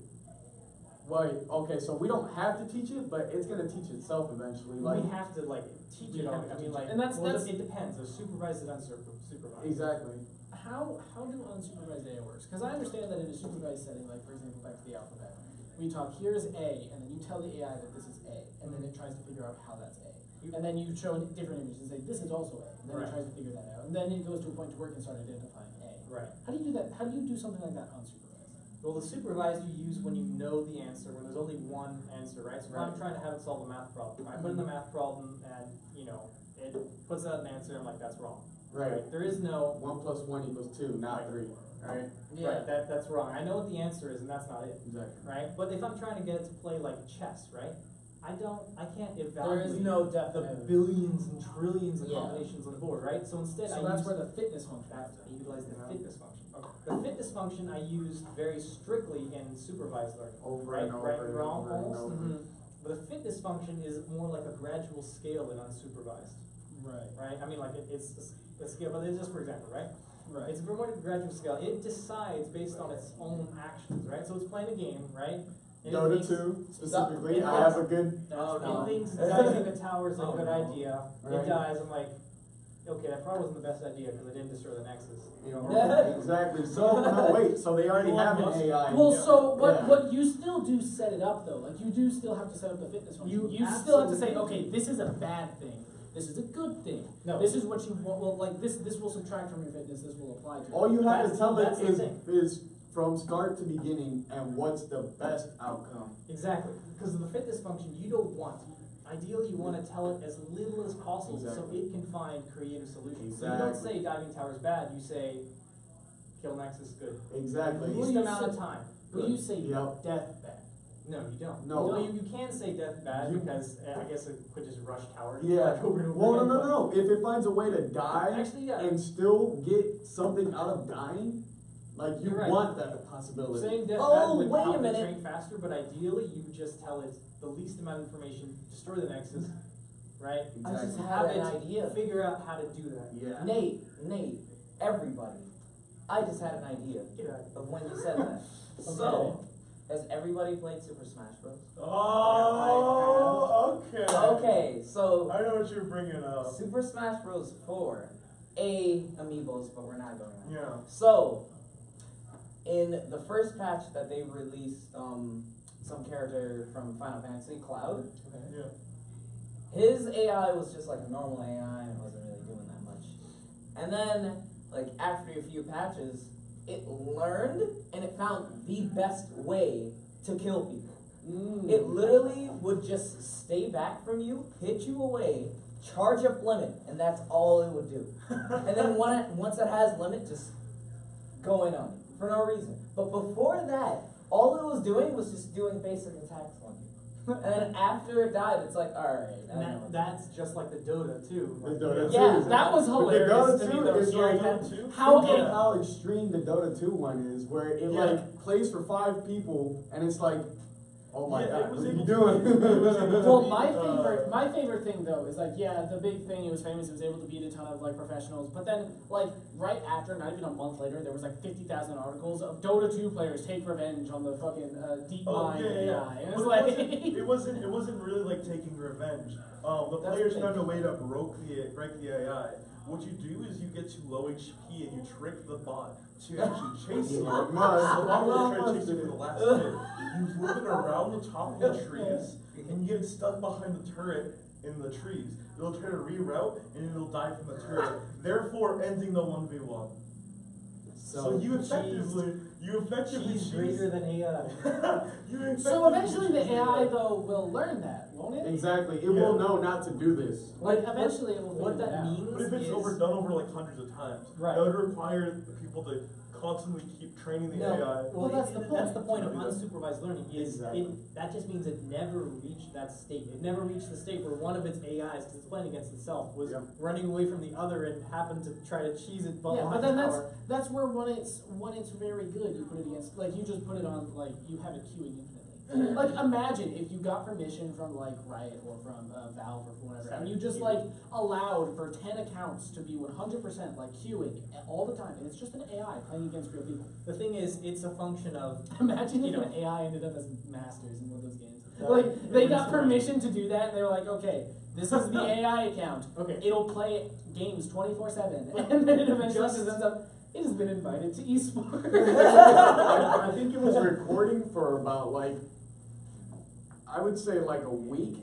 Okay, so we don't have to teach it, but it's gonna teach itself eventually. we have to teach We it. have to I mean, teach it. And that's- it depends. There's supervised and unsupervised. Exactly. How do unsupervised AI works? Because I understand that in a supervised setting, for example, back to the alphabet, we talk here's A, and then you tell the AI that this is A, and then it tries to figure out how that's A. And then you show different images and say this is also A, and then Right. it tries to figure that out. And then it goes to a point to where it can start identifying A. Right. How do you do that? How do you do something like that unsupervised? Well, the supervised you use when you know the answer, when there's only one answer, right? So if I'm Right. trying to have it solve a math problem, I put in the math problem, and it puts out an answer. I'm like, that's wrong. Right. There is no 1 + 1 = 2, not 3. Right. right. That's wrong. I know what the answer is, and that's not it. Exactly. Right? But if I'm trying to get it to play chess, right? I can't there evaluate is no the definite. billions and trillions of Yeah. combinations on the board, right? So instead, So I that's use where the fitness function that. comes I in. utilize the fitness function. The fitness function I use very strictly in supervised learning. Over right, and over right, and wrong, over and almost. over. Mhm. But the fitness function is more like a gradual scale than unsupervised, Right. right? I mean, it's a scale, but it's just for example, right? Right. It's a more gradual scale. It decides based on its own actions, right? So it's playing a game, right? And it Dota thinks- 2, specifically, it I have a good. Oh, no. It thinks diving the tower is a Oh, good no. idea. Right. It dies. I'm like, okay, that probably wasn't the best idea because I didn't destroy the nexus. Exactly. So, no, wait, so they already have an AI. Well, so Yeah. but you still do set it up though. You do still have to set up the fitness function. You still have to say, absolutely- okay, this is a bad thing. This is a good thing. No. This is what you want. Well, this will subtract from your fitness. This will apply to. All you have to That's- tell it that's the thing. is from start to beginning and what's the best outcome. Exactly, because of the fitness function, you don't want. Ideally, you want to tell it as little as possible so Exactly. it can find creative solutions. So you don't Exactly. say diving tower is bad. You say kill nexus good. Exactly. Least you amount of say- time. Will you say Yep. death bad? No, you don't. No. Well, you can say death bad You- because I guess it could just rush tower. Yeah. Over and over Well, again, no. but- If it finds a way to die Actually, yeah. and still get something out of dying, you You're right. want that possibility. Saying death Oh, bad would wait a help it minute. train faster, but ideally you just tell it the least amount of information, destroy the nexus, right? I just Exactly. had an Have it idea. figure out how to do that. Yeah. Nate, everybody. I just had an idea Get out of here. of when you said that. So, has everybody played Super Smash Bros? Oh, okay. Okay, so I know what you're bringing up. Super Smash Bros. 4, amiibos, but we're not going there. Yeah. So, in the first patch that they released, some character from Final Fantasy, Cloud, Yeah. his AI was just like a normal AI and it wasn't really doing that much. And then, like, after a few patches, it learned and it found the best way to kill people. It literally would just stay back from you, hit you away, charge up limit, and that's all it would do. And then once it has limit, just go in on you for no reason. But before that, all it was doing was just doing basic attacks on you. And then after it died, it's like, alright. And that's just like the Dota too. The Dota Yeah, 2. that was hilarious But the to me, Dota 2 though. is Yeah, like, that- how how how extreme the Dota 2 one is, where it Yeah. like plays for 5 people, and it's like, oh my Yeah, god, it was what are you able doing? to- it was able to Well, beat, my favorite thing though is like, yeah, the big thing, it was famous, it was able to beat a ton of like professionals, but then like right after, not even a month later, there was like 50,000 articles of Dota 2 players take revenge on the fucking deep mind AI. And it was But like it wasn't really like taking revenge. The That's players the found a way to break the AI. What you do is you get to low HP and you trick the bot to actually chase you. Elon So Musk. the bot will try to Elon chase you Musk. for the last bit. You flip it around the top of the trees and you get stuck behind the turret in the trees. It'll try to reroute and it'll die from the turret, therefore ending the 1v1. So you effectively She's greater than AI. you effectively so eventually the cheese AI though will learn that, won't it? Exactly, it will know not to do this. Like eventually it will What figure it that out. means But if it's is done over like hundreds of times, Right. that would require people to constantly keep training the AI. Well, that's the That's the point of point. unsupervised learning. Is Exactly. that just means it never reached that state. It never reached the state where one of its AIs, because it's playing against itself, was Yep. running away from the other and happened to try to cheese it. Yeah, but then that's where when it's very good, you put it against, like you just put it on, like you have it queuing infinitely. Like imagine if you got permission from like Riot or from Valve or whatever, and you just like allowed for 10 accounts to be 100% like queuing all the time, and it's just an AI playing against real people. The thing is, it's a function of Imagine You if know. an AI ended up as masters in one of those games. That Like would they be got surprising. permission to do that, and they're like, okay, this is the AI account. Okay. It'll play games 24/7, and then it eventually Just- just ends up. It has been invited to esports. I think it was recording for about like, I would say like a week,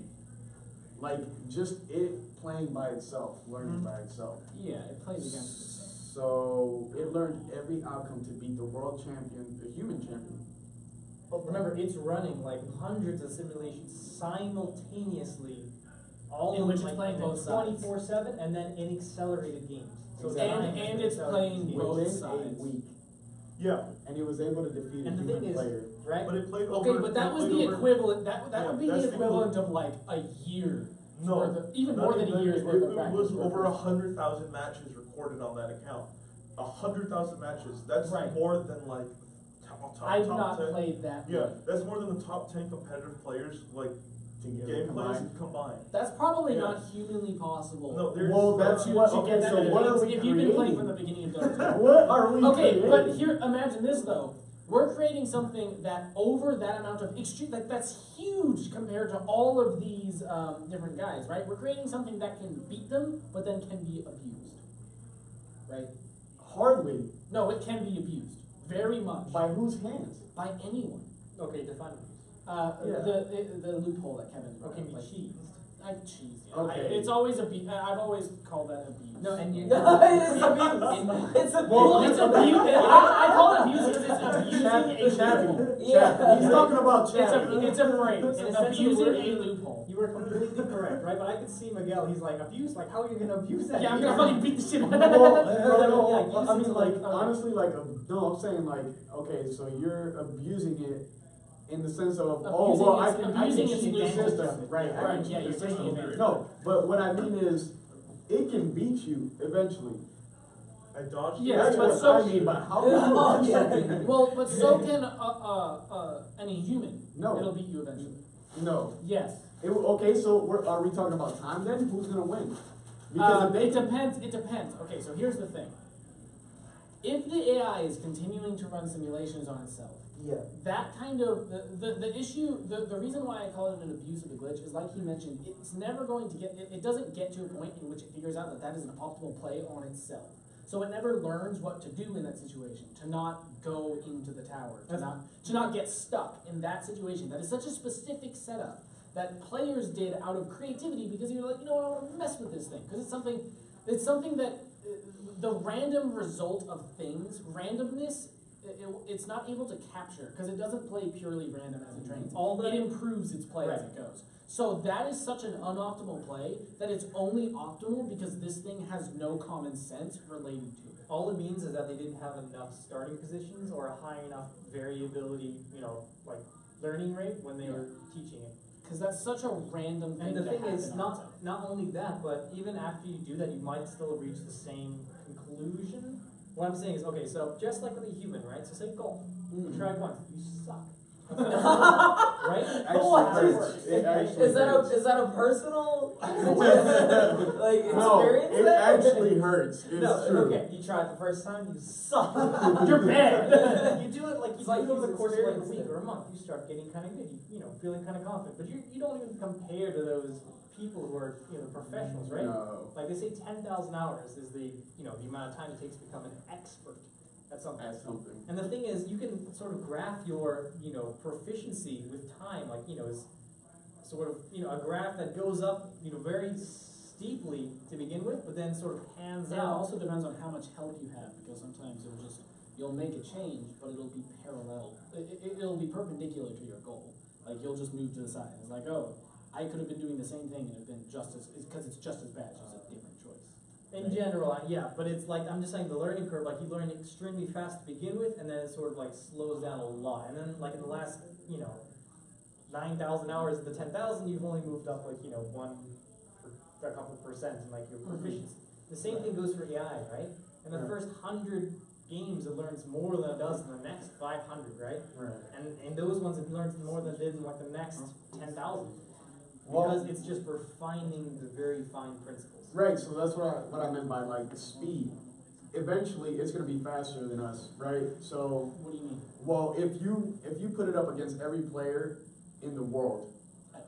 like just it playing by itself, learning by itself. Yeah, it plays against itself. So it learned every outcome to beat the world champion, the human champion. But remember, it's running like hundreds of simulations simultaneously, all In of which them, it's like playing both sides. 24/7, and then in accelerated games. So it's Exactly. running And in it's accelerated playing games. both Within sides. a week, Yeah, and it was able to defeat a And the human thing is, player. right? but it played Okay, over. but that it was played the over- equivalent. That Yeah, would be that's the the equivalent of like a year. No, worth of, even not more than a even. year's worth of It practice. was over 100,000 matches recorded on that account. 100,000 matches. That's Right. more than like top I've not 10. played that. Yeah, many. that's more than the top 10 competitive players like Together game plays combined. combined. That's probably Yeah. not humanly possible. No, there's Well, that's what. To Okay, get that so in what games are we if you've been playing from the creating? beginning of Dota 2. What are we Okay, creating? but here, imagine this though. We're creating something that over that amount of extreme, like that's huge compared to all of these different guys, right? We're creating something that can beat them, but then can be abused, right? Hardly. No, it can be abused very much By whose hands? by anyone. Okay, define abuse. Yeah. The loophole that Kevin Okay, be like, cheesed. I cheese. Okay. It's always I've always called that abuse. No, and you. It's abuse. It's abuse. Well, It's abuse. I call it abuse because it's abusing a Chappy. loophole. Yeah. He's talking about It's Chappy. a phrase. In a sense of Abusing word, a loophole. You were completely correct, right? But I could see Miguel. He's like, abuse. Like, how are you gonna abuse that? Yeah, I'm gonna fucking beat the shit out of Well, it. no, Yeah, use I it mean, to, like, like, honestly, like, no, I'm saying, like, okay, so you're abusing it in the sense of, oh, well, I can abusing cheat the its system, right? I Right, can yeah, cheat you're the taking system. advantage. No, but what I mean is, it can beat you eventually. I dodged. Yeah, That's but what so- I mean, but how Oh, can you yeah. beat something? Well, but so can any human. No. It'll beat you eventually. No. Yes. Okay, so are we talking about time then? Who's gonna win? Because if they It depends. It depends. Okay, so here's the thing. If the AI is continuing to run simulations on itself, Yeah. that kind of the issue, the reason why I call it an abuse of the glitch is, like he mentioned, it's never going to get, it doesn't get to a point in which it figures out that that is an optimal play on itself. So it never learns what to do in that situation, to not go into the tower, to not get stuck in that situation. That is such a specific setup that players did out of creativity because you're like, you know what, I want to mess with this thing. Because it's something that the random result of things, randomness, it's not able to capture because it doesn't play purely random as it trains. It improves its play as it goes. So that is such an unoptimal play that it's only optimal because this thing has no common sense related to it. All it means is that they didn't have enough starting positions or a high enough variability, like learning rate when they were teaching it. Because that's such a random thing. And the to thing happen is, on not only that, but even after you do that, you might still reach the same conclusion. What I'm saying is, okay, so just like with a human, right? So say golf. You try it once, you suck. Right? Is that a personal like experience? No, it actually hurts. It's true. Okay, you try it the first time, you suck. You're bad. You do it like you do it over the course of like a week or a month. You start getting kind of good. Feeling kind of confident. But you don't even compare to those people who are professionals, right? No. Like they say, 10,000 hours is the the amount of time it takes to become an expert at something. And the thing is, you can sort of graph your proficiency with time, like is sort of a graph that goes up very steeply to begin with, but then sort of pans And it out. also depends on how much help you have, because sometimes you'll make a change, but it'll be parallel. It'll be perpendicular to your goal. Like you'll just move to the side. It's like, oh, I could have been doing the same thing and it'd been because it's just as bad. It's just a different choice. In general, yeah, but it's like, I'm just saying the learning curve, like you learn extremely fast to begin with, and then it sort of like slows down a lot. And then like in the last, 9,000 hours of the 10,000, you've only moved up like, a couple percent in like your proficiency. The same thing goes for AI, right? In the first 100 games, it learns more than it does in the next 500, right? And in those ones, it learns more than it did in like the next 10,000. Because it's just refining the very fine principles. Right, so that's what I meant by like the speed. Eventually, it's going to be faster than us, right? So, What do you mean? well, if you put it up against every player in the world,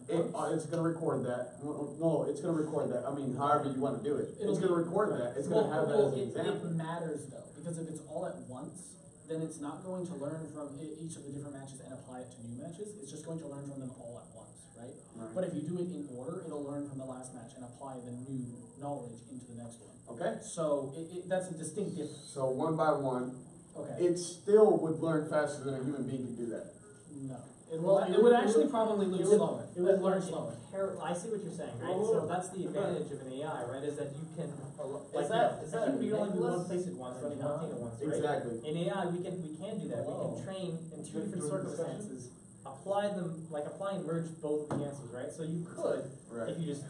it's going to record that. No, it's going to record that. I mean, however you want to do it, it's going to record that. It's going to have that as an example. It matters though, because if it's all at once, then it's not going to learn from each of the different matches and apply it to new matches. It's just going to learn from them all at once, right? But if you do it in order, it'll learn from the last match and apply the new knowledge into the next one. Okay. So that's a distinct difference. So one by one, Okay. it still would learn faster than a human being can do that. No. It would actually probably learn slower. It would learn slower. I see what you're saying, right? So that's the advantage of an AI, right? Is that you can, Is that you can only do one Nicholas? place at once, and one thing at once, right? Exactly. In AI, we can do that. We can train in two different circumstances, apply and merge both of the answers, right? So you could, if you just,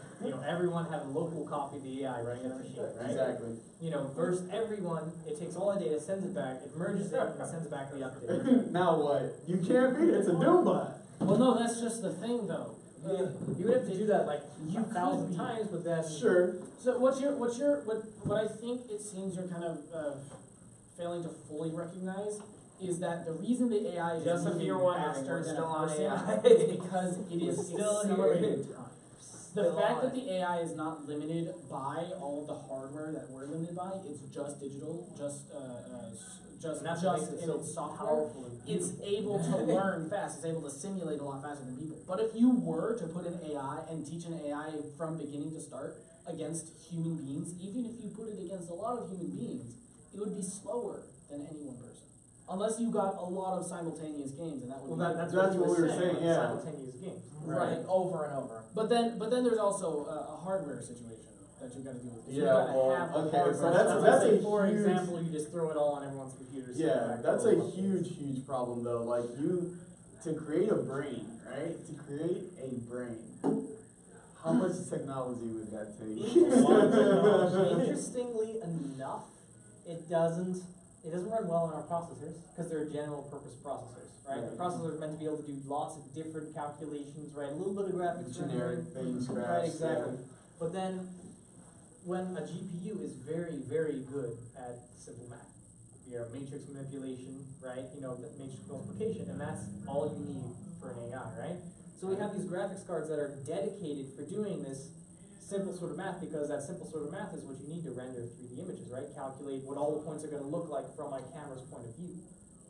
everyone have a local copy of the AI running in the machine, right? Exactly. Versus everyone, it takes all the data, sends it back, it merges it, and sends it back to the update. Now what? You can't beat it. It's a Doom bot. Well, no, that's just the thing, though. You would have to do that like You 1,000 could times, but then Sure. So what I think it seems you're kind of failing to fully recognize is that the reason the AI is Just if moving you're wondering, faster we're than still a on person AI. is because it is Still here. accelerating time. The Still fact on that it. the AI is not limited by all of the hardware that we're limited by, it's just digital, just And that's what makes it in so its software. powerful and It's able to learn fast. It's able to simulate a lot faster than people. But if you were to put an AI and teach an AI from beginning to start against human beings, even if you put it against a lot of human beings, it would be slower than any one person. Unless you got a lot of simultaneous games, and that would be that's That's what what you we were saying, saying, like yeah. simultaneous games. Right, over and over. But then there's also a hardware situation that you've got to deal with. Yeah, You've got to well, have the okay, hardware. so that's a for huge- example, you just throw it all on everyone's computers. Yeah, that's a huge problem though. Like to create a brain, right? To create a brain. How much technology would that take? Interestingly enough, it doesn't run well on our processors because they're general purpose processors, right? The processors are meant to be able to do lots of different calculations, right? A little bit of graphics, Generic things, right? graphs, Exactly. But then, when a GPU is very, very good at simple math, matrix manipulation, right? Matrix multiplication, and that's all you need for an AI, right? So we have these graphics cards that are dedicated for doing this simple sort of math, because that simple sort of math is what you need to render 3D images, right? Calculate what all the points are going to look like from my camera's point of view,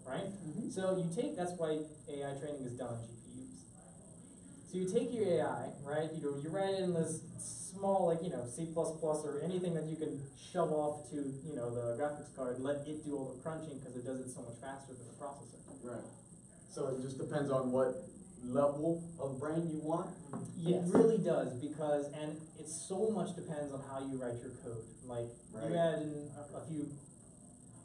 right? So you take, that's why AI training is done on GPUs. So you take your AI, right? You write in this small, like, C++ or anything that you can shove off to, the graphics card, let it do all the crunching because it does it so much faster than the processor. Right. So it just depends on what level of brain you want. It really does, and it so much depends on how you write your code. Like, Right. you imagine a few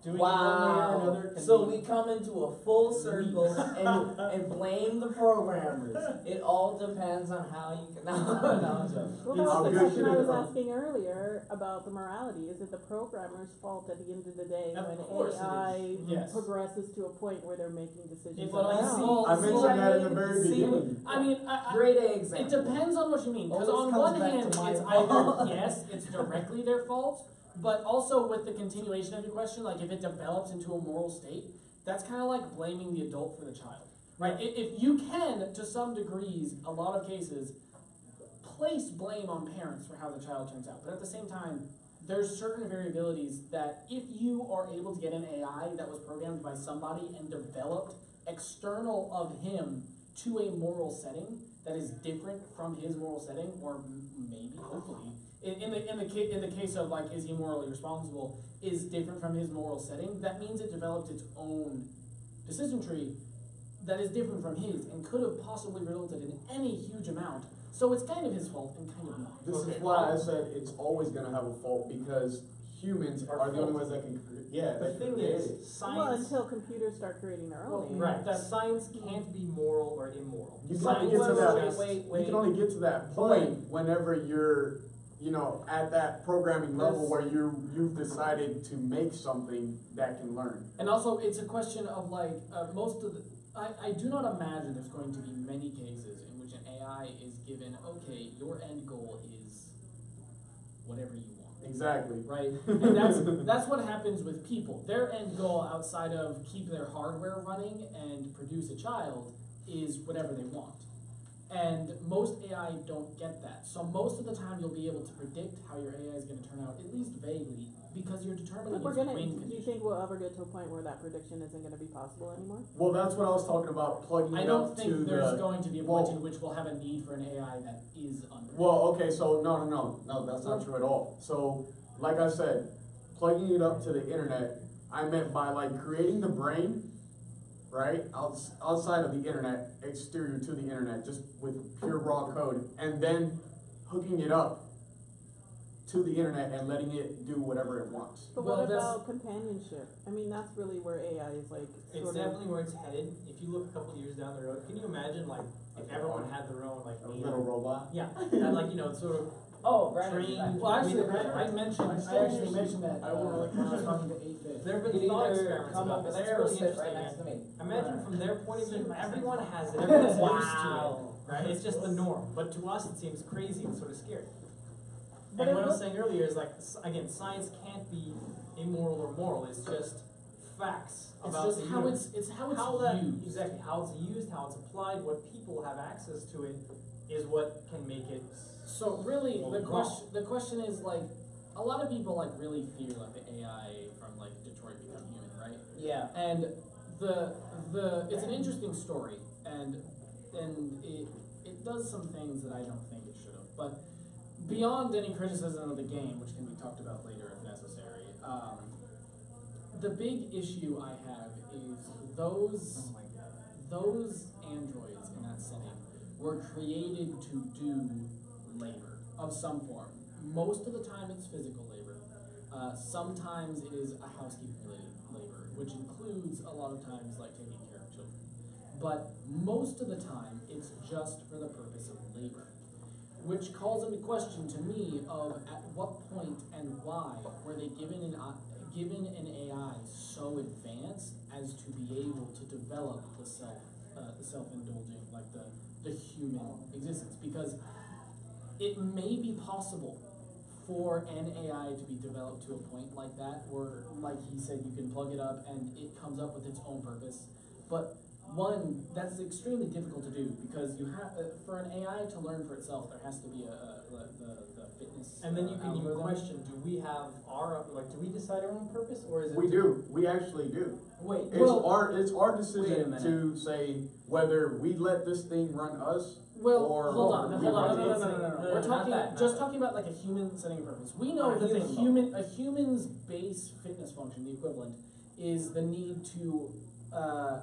doing Wow. it one way or another. Can So be we come into a full circle and blame the programmers. It all depends on how you can. No, I'm joking. Well, It's that's all the good question I was shit. asking earlier about the morality. Is it the programmer's fault at the end of the day Of when course it AI is. Yes. progresses to a point where they're making decisions But on I their see- own? I mentioned that in the very See, beginning. I mean, Grade A it example. depends on what you mean. Because Always on comes one back hand, to my it's fault. either, yes, it's directly their fault, but also with the continuation of your question, like if it develops into a moral state, that's kind of like blaming the adult for the child, right? If you can, to some degrees, a lot of cases, place blame on parents for how the child turns out. But at the same time, there's certain variabilities that if you are able to get an AI that was programmed by somebody and developed external of him to a moral setting that is different from his moral setting, or maybe, hopefully, in the case of like, is he morally responsible, is different from his moral setting, that means it developed its own decision tree that is different from his and could have possibly resulted in any huge amount. So it's kind of his fault and kind of not. This is why I said it's always going to have a fault, because humans are the only ones that can create. Yeah, The that thing create is, it. Well, science, until computers start creating their own. right, that science can't be moral or immoral. You can Science only get to is that. just- You can only get to that point whenever you're, at that programming level where you've decided to make something that can learn. And also, it's a question of like, most of the, I do not imagine there's going to be many cases in which an AI is given, okay, your end goal is whatever you want. Exactly. Right? And that's what happens with people. Their end goal outside of keep their hardware running and produce a child is whatever they want. And most AI don't get that. So most of the time you'll be able to predict how your AI is going to turn out, at least vaguely, because you're determining But its do win you condition. think we'll ever get to a point where that prediction isn't going to be possible anymore? Well, that's what I was talking about, plugging I it don't up to think there's the. going to be a point in which we'll have a need for an AI that is unpredictable. Well, okay, so no, that's not true at all. So, like I said, plugging it up to the internet, I meant by like creating the brain, right, outside of the internet, exterior to the internet, just with pure raw code, and then hooking it up to the internet and letting it do whatever it wants. But Well, what that's- about companionship? I mean, that's really where AI is like It's sort of. definitely where it's headed. If you look a couple years down the road, can you imagine like if everyone had their own like A little robot. yeah, that like sort of Oh, right. trained. Well, actually, I actually mentioned that when I was talking to 8-bit. There have been thought experiments come about over this. It's there or really sit interesting. right next to me. Imagine from their point of view, everyone has it. Everyone's used to Wow. it, right? It's just the norm. But to us, it seems crazy and sort of scary. But And it what I was look- saying earlier is like, again, science can't be immoral or moral. It's just facts It's about just the how universe. it's how used. used. Exactly, how it's used, how it's applied, what people have access to it is what can make it. So really, Well, the question is like, a lot of people like really fear like the AI from like Detroit Become Human, right? Yeah. And it's an interesting story, and it does some things that I don't think it should have. But beyond any criticism of the game, which can be talked about later if necessary, the big issue I have is those androids in that setting were created to do labor of some form. Most of the time it's physical labor. Sometimes it is a housekeeping related labor, which includes a lot of times like taking care of children. But most of the time it's just for the purpose of labor. Which calls into question to me of at what point and why were they given an AI so advanced as to be able to develop the self-indulging, like the human existence? Because it may be possible for an AI to be developed to a point like that, where, like he said, you can plug it up and it comes up with its own purpose. But one, that's extremely difficult to do because you have for an AI to learn for itself, there has to be the fit fitness. And then you can algorithm. question: do we have our do we decide our own purpose, or is it? We do. We actually do. Wait, It's well, our wait a decision minute. to say whether we let this thing run us. Well, or hold on, we hold on, run no, it. no, no, no, no, no. We're not talking, that, not just that. talking about like a human setting a purpose. We know On a that human a human's base fitness function, the equivalent, is the need to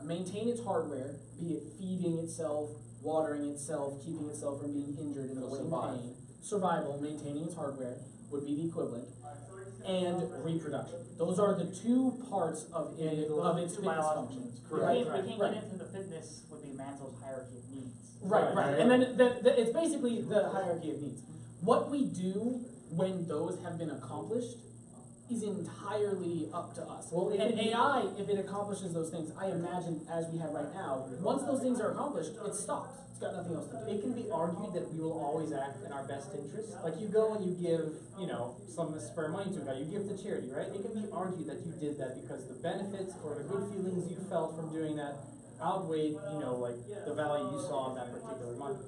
maintain its hardware, be it feeding itself, watering itself, keeping itself from being injured and So avoiding survive. pain. Survival, maintaining its hardware, would be the equivalent. And reproduction. Those are the two parts of its Two fitness biological function. needs. Correct. We can't Right. get into the fitness would be Maslow's hierarchy of needs. Right, Right. and then it's basically the hierarchy of needs. What we do when those have been accomplished is entirely up to us. Well, And AI, if it accomplishes those things, I imagine as we have right now, once those things are accomplished, it stops. It's got nothing else to do. It can be argued that we will always act in our best interest. Like you go and you give, some spare money to a guy, you give to charity, right? It can be argued that you did that because the benefits or the good feelings you felt from doing that outweighed, the value you saw in that particular month.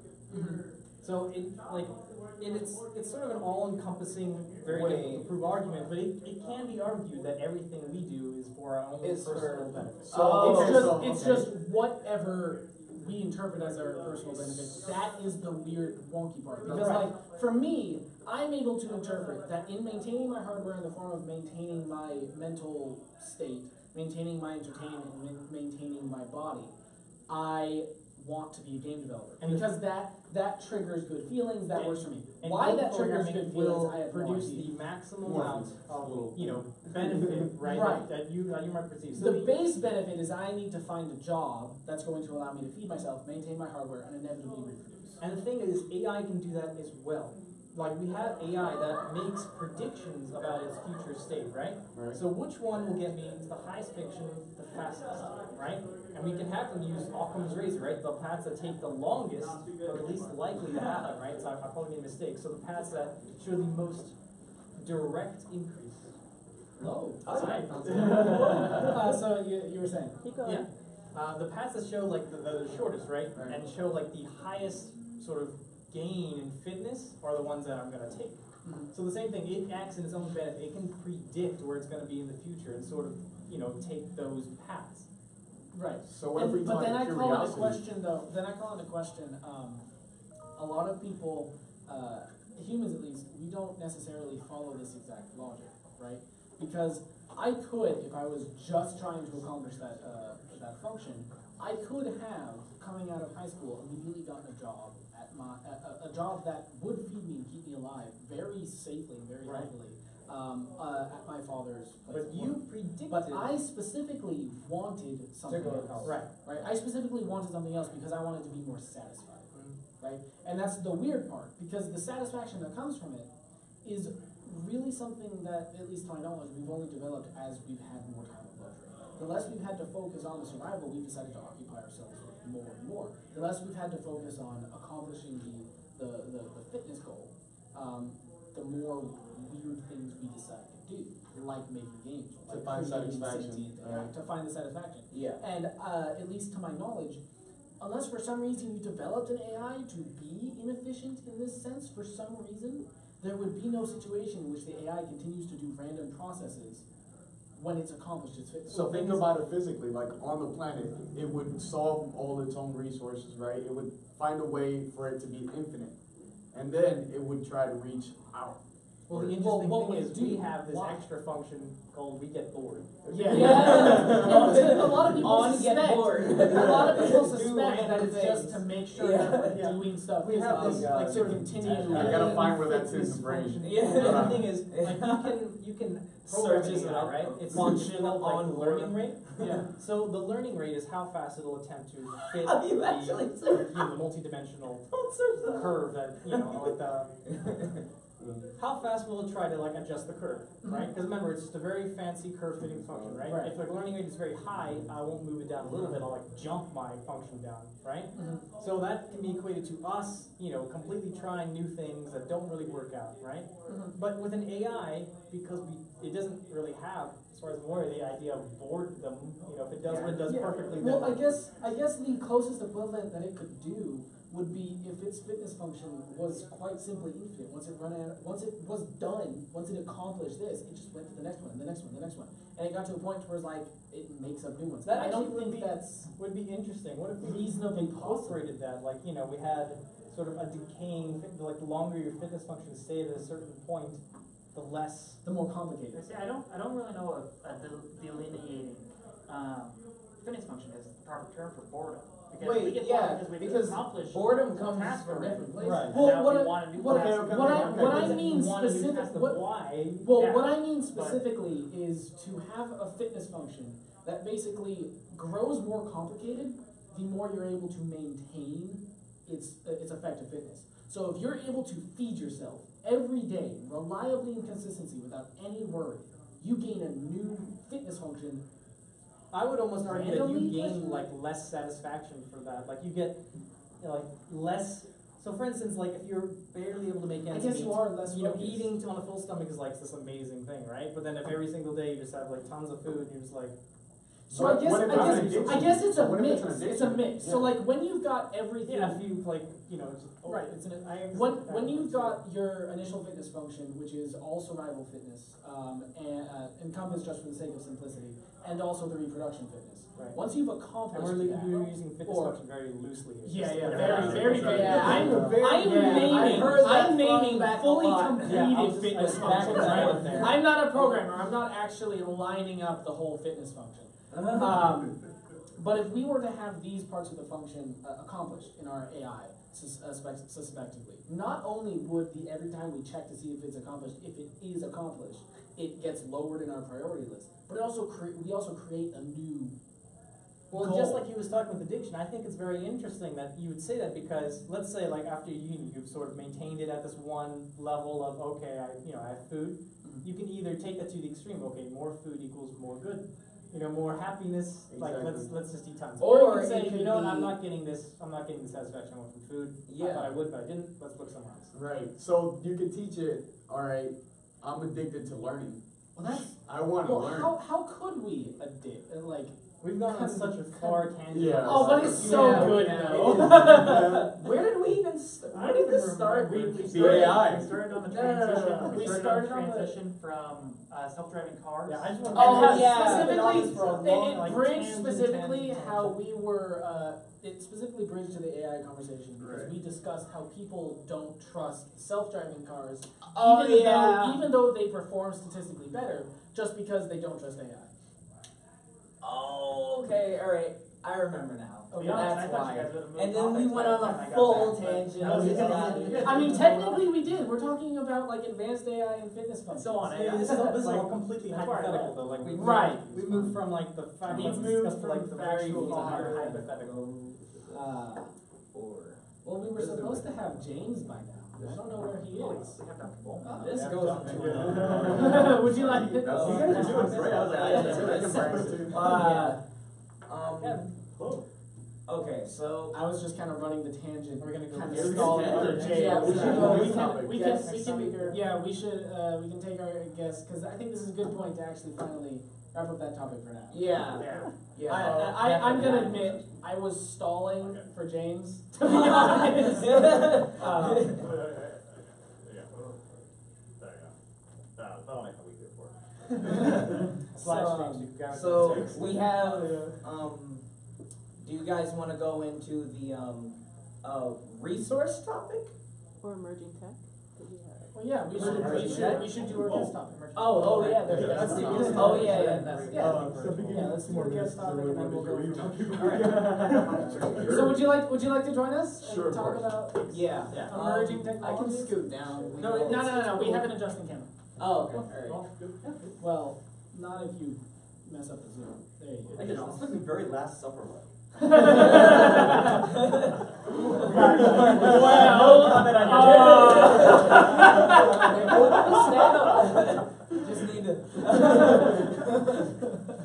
So it's sort of an all-encompassing, very difficult to prove argument, but it can be argued that everything we do is for our own Is personal for- benefit. So, It's just whatever we interpret as our personal benefit. That is the weird wonky part. Because like for me, I'm able to interpret that in maintaining my hardware in the form of maintaining my mental state, maintaining my entertainment, maintaining my body, I want to be a game developer. And because that triggers good feelings, that works for me. And Why game that triggers programming good feelings, will I have no produce idea. the maximum More amount feelings. of, benefit, right? Right. That you might perceive. So The base benefit is I need to find a job that's going to allow me to feed myself, maintain my hardware, and inevitably reproduce. And the thing is, AI can do that as well. Like we have AI that makes predictions about its future state, right? Right. So which one will get me the highest fiction the fastest, right? And we can have them use Occam's razor, right? The paths that take the longest are the least likely to happen, right? So I probably made a mistake. So the paths that show the most direct increase. Oh, That's right. so you were saying? Keep going. Yeah. The paths that show the shortest, right? And show the highest sort of gain in fitness are the ones that I'm gonna take. So the same thing, it acts in its own benefit. It can predict where it's gonna be in the future and sort of, take those paths. Right. So every But time then I call into curiosity. question though. Then I call into question. A lot of people, humans at least, we don't necessarily follow this exact logic, right? Because I could, if I was just trying to accomplish that function, I could have coming out of high school immediately gotten a job at a job that would feed me and keep me alive very safely and very Right. healthily. At my father's place. But of you work. predicted But I specifically wanted something go to else. college. Right. Right. I specifically wanted something else because I wanted to be more satisfied. Right. And that's the weird part because the satisfaction that comes from it is really something that, at least to my knowledge, we've only developed as we've had more time of luxury. The less we've had to focus on the survival, we've decided to occupy ourselves with more and more. The less we've had to focus on accomplishing the fitness goal, the more weird things we decide to do, like making games, To like find creating satisfaction, sentient, right. to find the satisfaction. Yeah. And at least to my knowledge, unless for some reason you developed an AI to be inefficient in this sense, for some reason, there would be no situation in which the AI continues to do random processes when it's accomplished its fitness. So think about it physically, like on the planet, it would solve all its own resources, right? It would find a way for it to be infinite. And then it would try to reach out. Well, the Well, interesting what thing would is it do? we have this Why? extra function called we get bored. Yeah. A lot of people On suspect. get bored. A lot of people Do suspect that random it's just things. to make sure Yeah. that we're Yeah. doing stuff. We have physically, this, like like, to continue. I gotta find where that's in Fitness the brain. function. Yeah. And the thing is, you can program Searches this it out, up. right? It's Functional called, on learning rate. Yeah. So the learning rate is how fast it'll attempt to fit Have you the, actually searched? the multi-dimensional Don't search that. curve that, like the, how fast will it try to adjust the curve, right? Because remember, it's just a very fancy curve fitting function, right? Right. If the learning rate is very high, I won't move it down a little bit, I'll jump my function down, right? So that can be equated to us, completely trying new things that don't really work out, right? But with an AI, because it doesn't really have, as far as I'm aware, the idea of boredom, if it does what it does Yeah. perfectly, Well, then I guess the closest equivalent that it could do would be if its fitness function was quite simply infinite. Once it was done, once it accomplished this, it just went to the next one, the next one, the next one, and it got to a point where it's like it makes up new ones. That I don't actually think that's would be interesting. What if we reasonably incorporated that? Like, you know, we had sort of a decaying, like the longer your fitness function stayed at a certain point, the less. the more complicated. See, I don't really know if delineating fitness function is the proper term for boredom. Because we get bored because we've accomplished boredom a comes task from already. different places. Right. Well, Now what we I- want a new what I- task. what I mean Want to do specific- task of what- why? Well, Yeah, what I mean but- specifically is to have a fitness function that basically grows more complicated the more you're able to maintain its effective fitness. So if you're able to feed yourself every day, reliably and consistency without any worry, you gain a new fitness function. I would almost argue that Randomly? you gain like less satisfaction for that. Like you get, you know, like less. So for instance, like if you're barely able to make I ends guess meet, you are less you know, focused. eating on a full stomach is like this amazing thing, right? But then if every single day you just have like tons of food, and you're just like, So What- I guess what if I it's guess an addiction? I guess it's a What if mix. it's an It's a addiction? mix. So Yeah. like when you've got everything. yeah, if you like, you know, just, Right. It's an, I When you've got your initial fitness function, which is all survival fitness, and encompassed just for the sake of simplicity, and also the reproduction fitness. Right. Once you've and accomplished we're that, using fitness or- function very loosely. Here. yeah, Just yeah, like- very, very, Yeah, I'm I've naming, heard that I'm naming back a fully lot. completed Yeah, I'll just- fitness I'll back functions. that Right? out there. I'm not a programmer. I'm not actually lining up the whole fitness function. But if we were to have these parts of the function accomplished in our AI, suspectively, not only would every time we check to see if it's accomplished, if it is accomplished, it gets lowered in our priority list, but it also we also create a new Well, goal. just like he was talking with addiction, I think it's very interesting that you would say that because let's say like after you've sort of maintained it at this one level of okay, I have food. Mhm. You can either take that to the extreme. Okay, more food equals more good. You know, more happiness. Like Exactly. let's just eat tons. Or you can it say, could you know what, I'm be- not getting this. I'm not getting the satisfaction I want from food. I Yeah. thought I would, but I didn't. Let's look somewhere else. Right. So you could teach it, all right, I'm addicted to learning. Well, that's I want to well. learn. How could we addict like? We've gone on such a far tangent. Yeah. Oh, but it's so Yeah, good yeah. though. Where did we even? Where did this start? We The started, AI. we started on the No, no, no, no, transition. no. We We started started on on the the- transition from self-driving cars. Yeah, I just want Oh, to yeah. specifically for a long, It like, bridged tangent, specifically tangent, how tangent. we were. It specifically bridged to the AI conversation because Right. we discussed how people don't trust self-driving cars, Oh, even yeah. though even though they perform statistically better, just because they don't trust AI. Oh, okay, alright. I remember now. To be Okay, honest, that's I thought why. you guys would have moved And then we topics went by on the time I a got full back, but tangent. that was It's good. not- I mean, technically we did. We're talking about like advanced AI and fitness functions. So on Yeah, AI. this is all Like, completely that's where I hypothetical left. though. Like we Right. We moved from like the fact We let's moved discuss from like the very factual to far hypothetical. hypothetical. Well, we were supposed to have James by now. I don't know where he Oh, is. we have Dr. Bowman. This Yeah, goes Dr. into Would you like it? That's you guys are doing great. I was like, I can practice too. Okay, so I was just kind of running the tangent. We're gonna go kind Yeah, of we stalling can for tangent. James. Yeah, we should go we next topic. can, we Yes, can, next topic. yeah, we can take our guess, because I think this is a good point to actually finally wrap up that topic for now. yeah. Yeah. Yeah. I'm gonna admit, I was stalling for James, to be honest. That'll make a week before. Slash streams, you guys So can text. we have do you guys want to go into the resource topic? Or emerging tech? Did we have- Well, yeah, we should do our guest topic. Oh, yeah, there you go. Let's do Oh, guest oh, topic. yeah, Yeah, that's let's do our guest topic and then we'll go from Sure. So would you like to join us and Sure, of talk course. about Yeah. emerging I technologies? can scoot down. No, we have an adjusting camera. Oh, okay. All Well, not if you mess up the Zoom. There you go. I did. It's looking very Last Supper like. Just need to.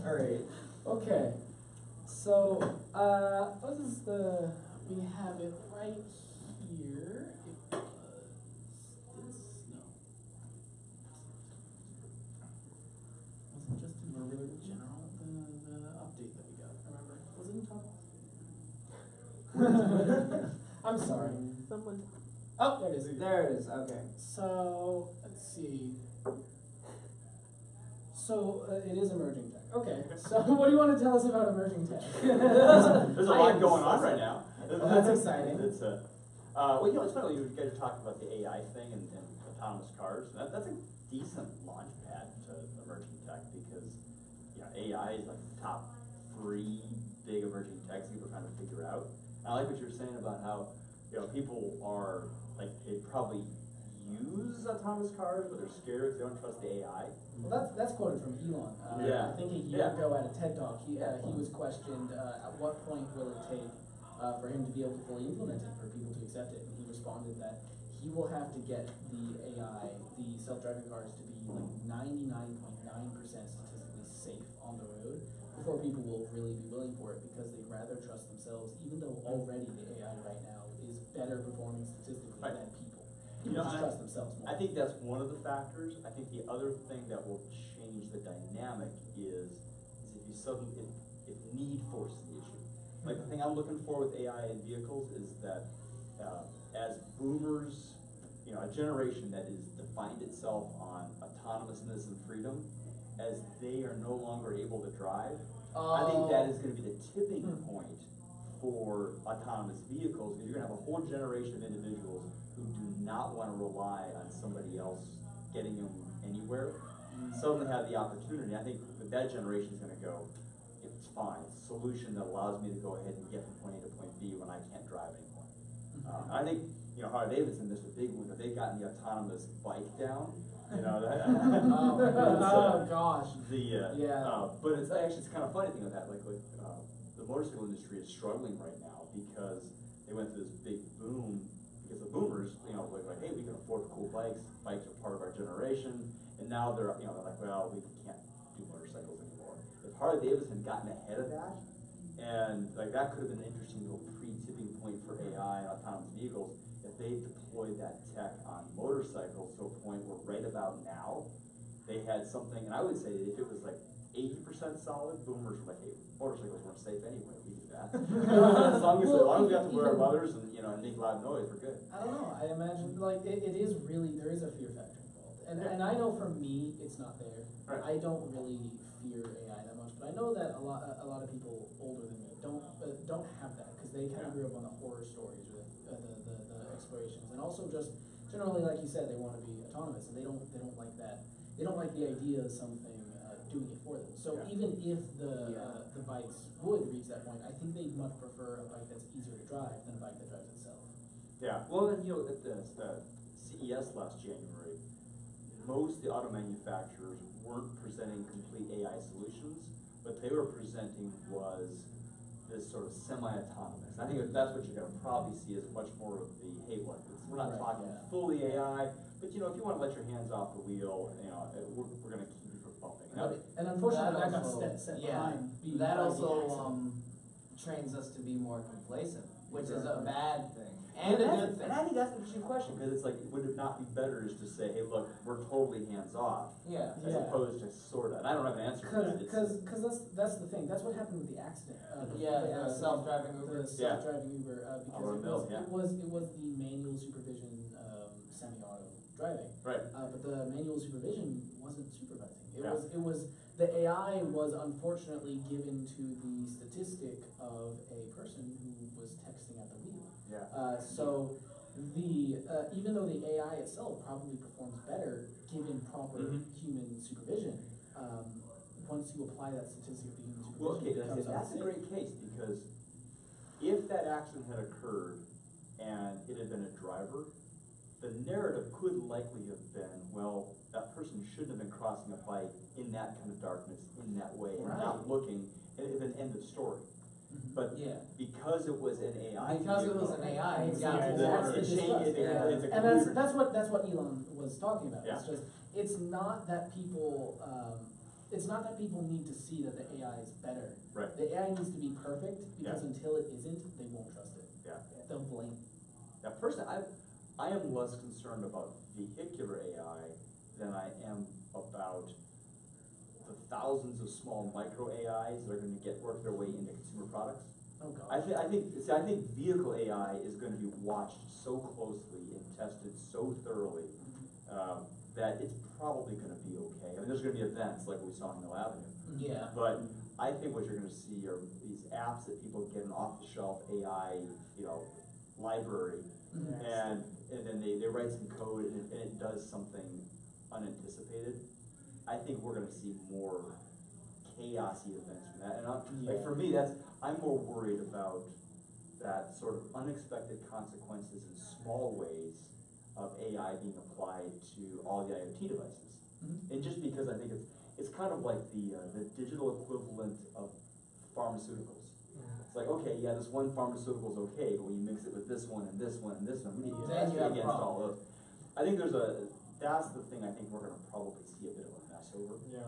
Alright. Okay. So, what is the? We have it right here. It was this. No. Was it just in the really general the update that we got? Remember? Was it in top? I'm sorry. Someone, Oh, there it is. There it is, okay. So, let's see. So, it is emerging tech. Okay, so what do you want to tell us about emerging tech? There's a lot going on right now. Well, that's exciting. It's well, you know, it's funny you guys are talking about the AI thing and autonomous cars. That's a decent launch pad to emerging tech because, you know, AI is like the top 3 big emerging techs people are trying to figure out. And I like what you were saying about how, you know, people are like they probably use autonomous cars, but they're scared because they don't trust the AI. Well, that's quoted from Elon. Yeah. I think a year ago at a TED Talk, he was questioned at what point will it take for him to be able to fully implement it, for people to accept it, and he responded that he will have to get the AI, the self-driving cars, to be like 99.9% statistically safe on the road before people will really be willing for it, because they'd rather trust themselves, even though already the AI right now is better performing statistically than people. People just trust themselves more. I think that's one of the factors. I think the other thing that will change the dynamic is if you suddenly, if need forces the issue. Like the thing I'm looking for with AI in vehicles is that as boomers, you know, a generation that is defined itself on autonomousness and freedom, as they are no longer able to drive, I think that is going to be the tipping point for autonomous vehicles, because you're going to have a whole generation of individuals who do not want to rely on somebody else getting them anywhere, suddenly have the opportunity. I think that generation is going to go, it's fine, it's a solution that allows me to go ahead and get from point A to point B when I can't drive anymore. I think, you know, Harley Davidson missed a big one, but they've gotten the autonomous bike down. You know, that, oh gosh. But it's actually, it's kind of funny thing with that, the motorcycle industry is struggling right now because they went through this big boom because the boomers, you know, like, hey, we can afford cool bikes. Bikes are part of our generation, and now they're, you know, they're like, well, we can't do motorcycles anymore. If Harley Davidson had gotten ahead of that, and like that could have been an interesting little pre-tipping point for AI and autonomous vehicles, if they deployed that tech on motorcycles to a point where right about now they had something, and I would say that if it was like 80% solid, boomers were like, hey, motorcycles weren't safe anyway, we do that. as long as we have to wear our leathers and, you know, and make loud noise, we're good. I don't know, I imagine, like, it is really, there is a fear factor involved. And I know for me, it's not there. Right. I don't really fear AI that much, but I know that a lot of people older than me don't have that, because they kind of grew up on the horror stories or the explorations, and also just generally, like you said, they want to be autonomous, and they don't like that. They don't like the idea of something doing it for them. So even if the bikes would reach that point, I think they'd much prefer a bike that's easier to drive than a bike that drives itself. Yeah. Well, then, you know, at the CES last January, most of the auto manufacturers weren't presenting complete AI solutions. What they were presenting was this sort of semi-autonomous. I think that's what you're going to probably see as much more of the, hey, look, we're not talking fully AI, but you know, if you want to let your hands off the wheel, you know, we're going to keep you from bumping. And unfortunately, that got also, set behind. That also trains us to be more complacent, which is a bad thing. And a good thing. And I think that's an interesting question, because it's like, would it not be better just to say, hey, look, we're totally hands off, as opposed to sorta? And I don't have an answer for that. Because that's the thing. That's what happened with the accident. The self-driving Uber. The self-driving Uber, because it was the manual supervision semi-auto driving. Right. But the manual supervision wasn't supervising. It was the AI was unfortunately given to the statistic of a person who was texting at the wheel. Yeah. So even though the AI itself probably performs better given proper human supervision, once you apply that statistic to human supervision, Well, okay, it becomes that's a great case, because if that accident had occurred and it had been a driver, the narrative could likely have been, well, that person shouldn't have been crossing a bike in that kind of darkness, in that way, and not looking, and it would have been end of story. But because it was an AI, it's got and that's what Elon was talking about. Yeah. It's just it's not that people need to see that the AI is better. Right. The AI needs to be perfect, because until it isn't, they won't trust it. Yeah. They'll blame. Now, personally, I am less concerned about vehicular AI than I am about the thousands of small micro AIs that are going to work their way into consumer products. Oh god. I think vehicle AI is going to be watched so closely and tested so thoroughly that it's probably going to be okay. I mean, there's going to be events like we saw in Mill Avenue, Yeah. but I think what you're going to see are these apps that people get an off-the-shelf AI, library, and then they write some code and it does something unanticipated. I think we're going to see more chaosy events from that. And like for me, I'm more worried about that sort of unexpected consequences in small ways of AI being applied to all the IoT devices. And just because I think it's kind of like the digital equivalent of pharmaceuticals. It's like, okay, yeah, this one pharmaceutical is okay, but when you mix it with this one and this one and this one, we need to Then test you it have a against problem. all those. I think that's the thing I think we're gonna probably see a bit of a mess over. Yeah.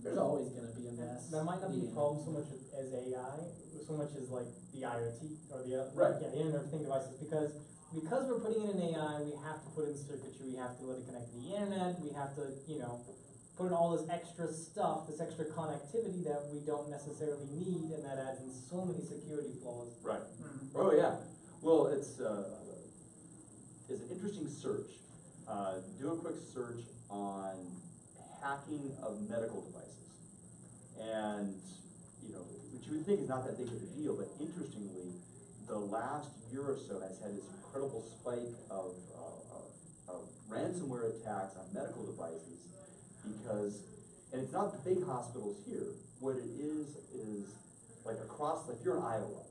There's always gonna be a mess. That might not be a problem so much as AI, so much as like the IoT or the Right. the Internet of Things devices, because we're putting in an AI, we have to put in circuitry, we have to let it connect to the internet, we have to put in all this extra stuff, this extra connectivity that we don't necessarily need, and that adds in so many security flaws. Right. Oh yeah. Well, it's an interesting search. Do a quick search on hacking of medical devices, and which you would think is not that big of a deal, but interestingly, the last year or so has had this incredible spike of ransomware attacks on medical devices, because, and it's not the big hospitals here. What it is like across, like if you're in Iowa,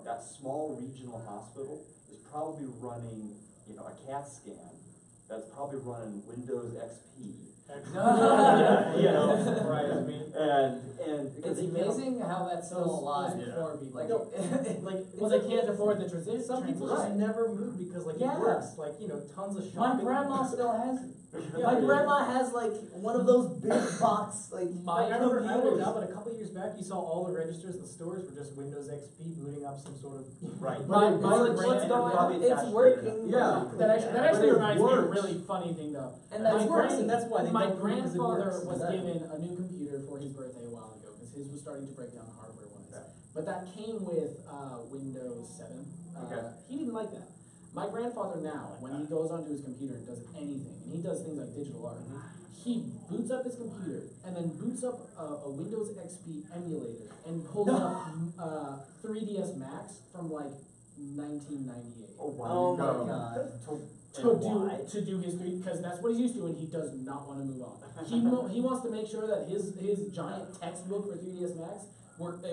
that small regional hospital is probably running, a CAT scan that's probably running Windows XP. Right, I mean, and It's amazing how that's still alive Yeah. for people. well, they can't afford the transition. some people just never move because it works. Tons of My shopping. grandma still has it. Yeah. My grandma has one of those big box I remember computers. now, but a couple years back, you saw all the registers in the stores were just Windows XP booting up some sort of Right. What's Brand going on? probably It's attached to working. Yeah. That actually But it reminds me of a works. really funny thing though. And that's works, and that's why they my don't believe it grandfather works. was Exactly. given a new computer for his birthday a while ago because his was starting to break down hardware-wise. But that came with Windows 7. Okay. He didn't like that. My grandfather now, when he goes onto his computer and does anything, and he does things like digital art, he boots up his computer and then boots up a Windows XP emulator and pulls up 3DS Max from 1998. Oh wow. Oh my god. To do his three, because that's what he's used to, and he does not want to move on. He wants to make sure that his giant textbook for 3ds Max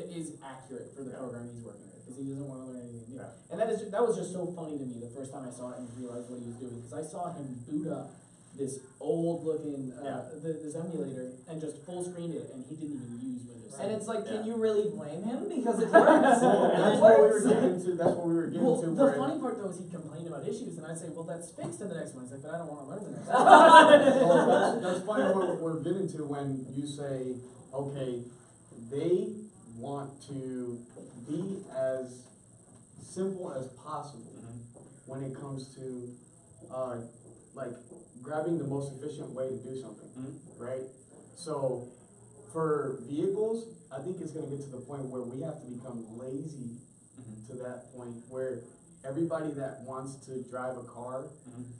is accurate for the program he's working with, because he doesn't want to learn anything new. And that was just so funny to me the first time I saw it and realized what he was doing, because I saw him boot up this old looking this emulator and just full screen it, and he didn't even use Windows 7. And it's like, can you really blame him? Because it works. Well, that's what we were getting to. That's what we were getting Well, to. the where- funny part though is he'd complain about issues, and I'd say, well, that's fixed in the next one. He's like, but I don't want to learn the next one. Well, that's funny what we're getting to when you say, okay, they want to be as simple as possible when it comes to grabbing the most efficient way to do something, right? So for vehicles, I think it's going to get to the point where we have to become lazy to that point where everybody that wants to drive a car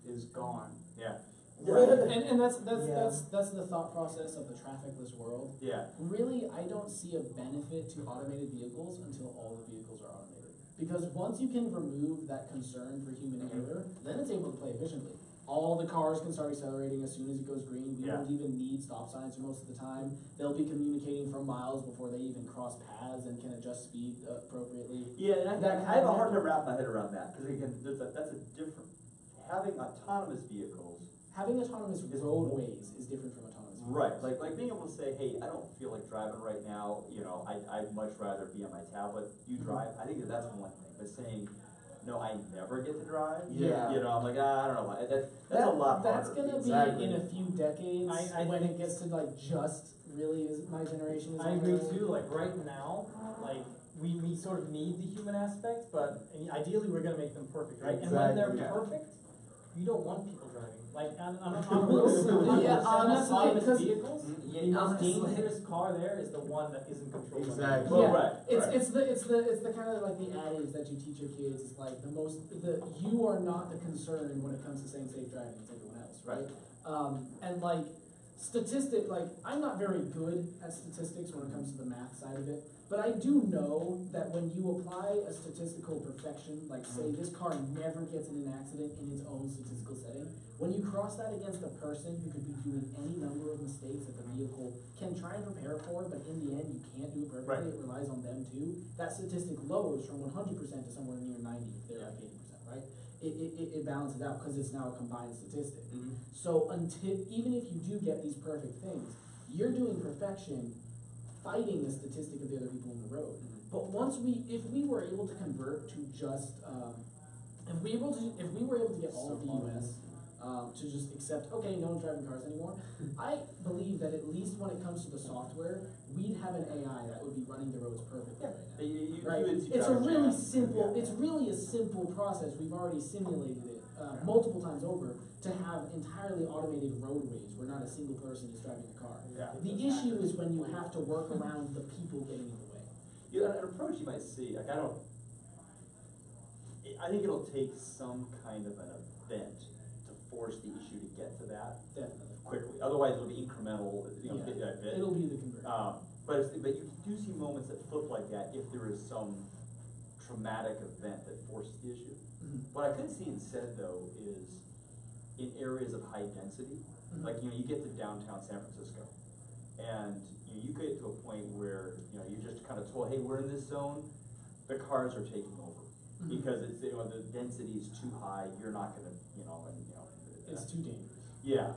is gone. Yeah. And that's the thought process of the trafficless world. Yeah. Really, I don't see a benefit to automated vehicles until all the vehicles are automated. Because once you can remove that concern for human error, then it's able to play efficiently. All the cars can start accelerating as soon as it goes green. We don't even need stop signs for most of the time. They'll be communicating from miles before they even cross paths and can adjust speed appropriately. Yeah, and I have a hard time wrapping my head around that, because again, that's a different, having autonomous vehicles. Having autonomous roadways is different from autonomous vehicles. Right, like being able to say, hey, I don't feel like driving right now, I'd much rather be on my tablet, you drive, I think that's one thing, but saying, no, I never get to drive, I'm like, I don't know, that's a lot harder. That's gonna be in a few decades when it gets to just really is my generation. I agree too. Right now, we sort of need the human aspect, but ideally we're gonna make them perfect, right? And when they're perfect, you don't want people driving. On autonomous vehicles, The most dangerous car there is the one that isn't controlled. Exactly. Well, Yeah, right, it's right. it's the kind of like the adage that you teach your kids. It's like you are not the concern when it comes to saying safe driving. It's everyone else, right? And like like I'm not very good at statistics when it comes to the math side of it, but I do know that when you apply a statistical perfection, like say this car never gets in an accident in its own statistical setting, when you cross that against a person who could be doing any number of mistakes that the vehicle can try and prepare for, but in the end you can't do it perfectly, Right. it relies on them too, that statistic lowers from 100% to somewhere near 90 if they're like 80%, right? It balances out because it's now a combined statistic. Mhm. So even if you do get these perfect things, you're doing perfection fighting the statistic of the other people on the road. But if we were able to convert to just, if we were able to get all of the US to just accept, okay, no one's driving cars anymore, I believe that at least when it comes to the software, we'd have an AI that would be running the roads perfectly right now. Right? It's a really simple, it's really a simple process. We've already simulated it multiple times over to have entirely automated roadways where not a single person is driving a car. Yeah. The issue is when you have to work around the people getting in the way. An approach you might see, like I think it'll take some kind of an event to force the issue to get to that Definitely. quickly. Otherwise, it'll be incremental, Yeah. bit by bit. It'll be the conversion. But you do see moments that flip like that if there is some traumatic event that forces the issue. Mhm. What I could see instead though is in areas of high density, Mhm. like you get to downtown San Francisco, and you get to a point where you're just kind of told, hey, we're in this zone, the cars are taking over Mhm. because it's the density is too high. You're not going to It's too dangerous. Yeah,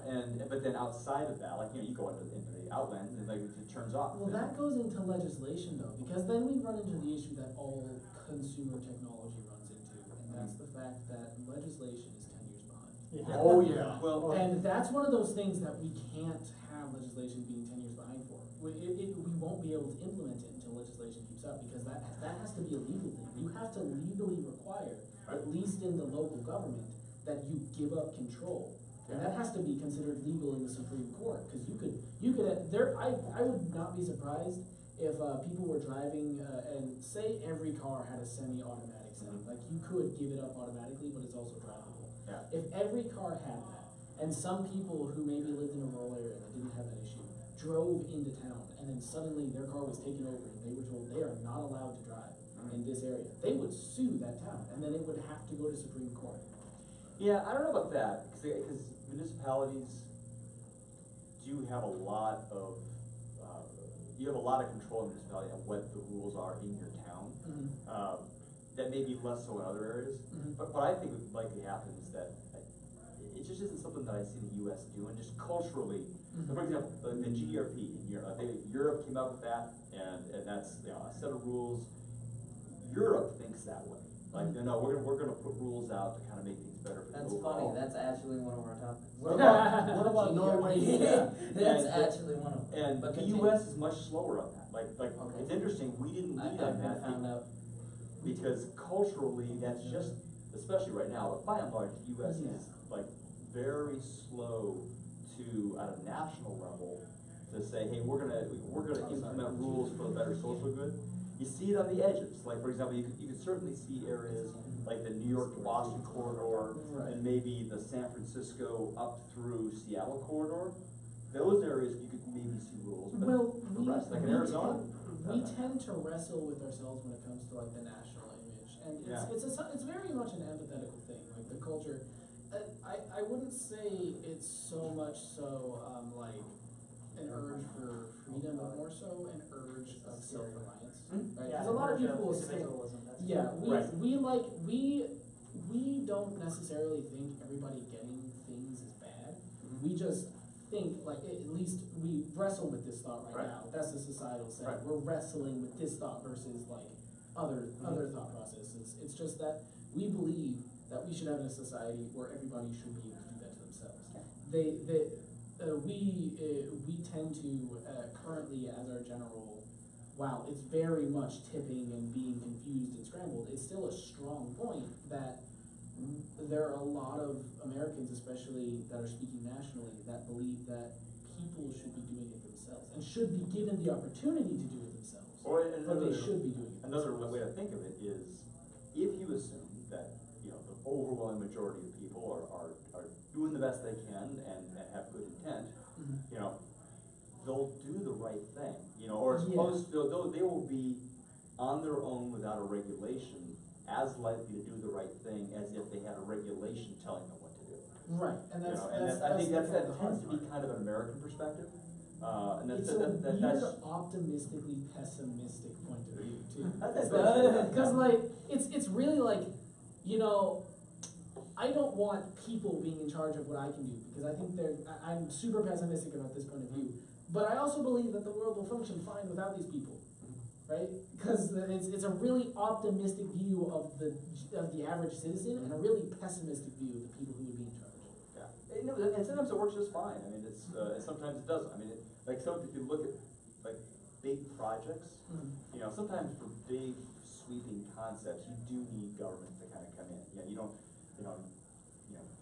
but then outside of that, like you go into the outlands and like it turns off. Well, that goes into legislation though, because then we run into the issue that all consumer technology runs into, and that's the fact that legislation is 10 years behind. Oh, yeah. Well, And that's one of those things that we can't have legislation being 10 years behind for. We won't be able to implement it until legislation keeps up, because that has to be a legal thing. You have to legally require, at least in the local government, that you give up control. And that has to be considered legal in the Supreme Court, because I would not be surprised if people were driving and say every car had a semi-automatic setting, like you could give it up automatically, but it's also drivable. Yeah. If every car had that, and some people who maybe lived in a rural area that didn't have that issue drove into town, and then suddenly their car was taken over, and they were told they are not allowed to drive in this area, they would sue that town, and then it would have to go to Supreme Court. Yeah, I don't know about that, because municipalities do have a lot of, control in municipality on what the rules are in your town. Mm-hmm. That may be less so in other areas, Mhm. but what I think would likely happen is that it just isn't something that I see the US doing, just culturally. Mhm. For example, the GRP in Europe, Europe came up with that, and that's a set of rules. Europe thinks that way. Like, no, we're gonna put rules out to kind of make things better for That's the overall. funny. That's actually one of our topics. What about Norway? Yeah. That's And- actually one of them. And But the continue. US is much slower on that. Like Okay. it's interesting, we didn't I've lead on been that found out. because culturally, that's just, especially right now, but by and large, the US is like very slow to, at a national level, to say, hey, we're gonna implement rules for the better social good. You see it on the edges, like for example, you could certainly see areas like the New York to Boston corridor, and maybe the San Francisco up through Seattle corridor. Those areas you could maybe see rules, but Well, the rest, like in Arizona. we tend to wrestle with ourselves when it comes to like the national image, and it's very much an empathetical thing, like the culture. I wouldn't say it's so much so like an urge for freedom, but more so an urge of self-reliance, right? Yeah, Because a lot of people will say, individualism, that's yeah, Right. we don't necessarily think everybody getting things is bad. We just think, like, at least we wrestle with this thought right now. That's the societal setting. Right. We're wrestling with this thought versus like other thought processes. It's just that we believe that we should have a society where everybody should be able to do that to themselves. We tend to currently, as our general, while it's very much tipping and being confused and scrambled, it's still a strong point that there are a lot of Americans, especially that are speaking nationally, that believe that people should be doing it themselves and should be given the opportunity to do it themselves. Or But they should be doing it. another way to think of it is, if you assume that, the overwhelming majority of people are doing the best they can and have good intent, they'll do the right thing, or as Yeah. close, they will be on their own without a regulation as likely to do the right thing as if they had a regulation telling them what to do. Right, and that's, I think that's that the hard tends to be part. kind of an American perspective, and It's that's, a that's, weird, optimistically pessimistic point of view too. That's Because like it's really like, I don't want people being in charge of what I can do because I think I'm super pessimistic about this point of view. But I also believe that the world will function fine without these people, right? Because it's a really optimistic view of the average citizen and a really pessimistic view of the people who would be in charge. Yeah, and sometimes it works just fine. I mean, sometimes it doesn't. I mean, if you look at like big projects, sometimes for big sweeping concepts, you do need government to kind of come in. You don't,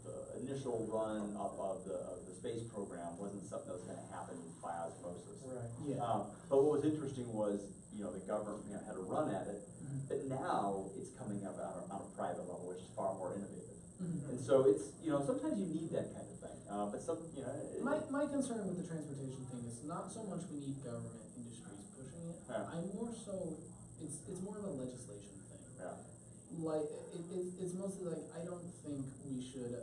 the initial run of the space program wasn't something that was going to happen by osmosis. Right. Yeah. But what was interesting was, the government had a run at it, but now it's coming up on a private level, which is far more innovative. And so it's, sometimes you need that kind of thing, but some, My concern with the transportation thing is not so much we need government industries pushing it. Yeah. I'm more so, it's more of a legislation thing. Yeah. Like, it's mostly like, I don't think we should,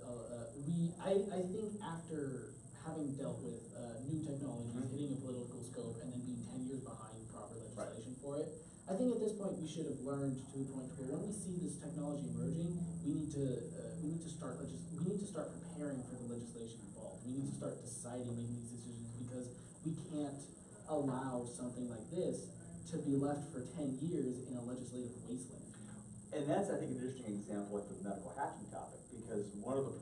I think after having dealt with new technologies hitting a political scope and then being 10 years behind proper legislation for it, I think at this point we should have learned to the point where when we see this technology emerging, we need to start preparing for the legislation involved. We need to start deciding, making these decisions, because we can't allow something like this to be left for 10 years in a legislative wasteland. And that's, I think, an interesting example like the medical hacking topic, because one of the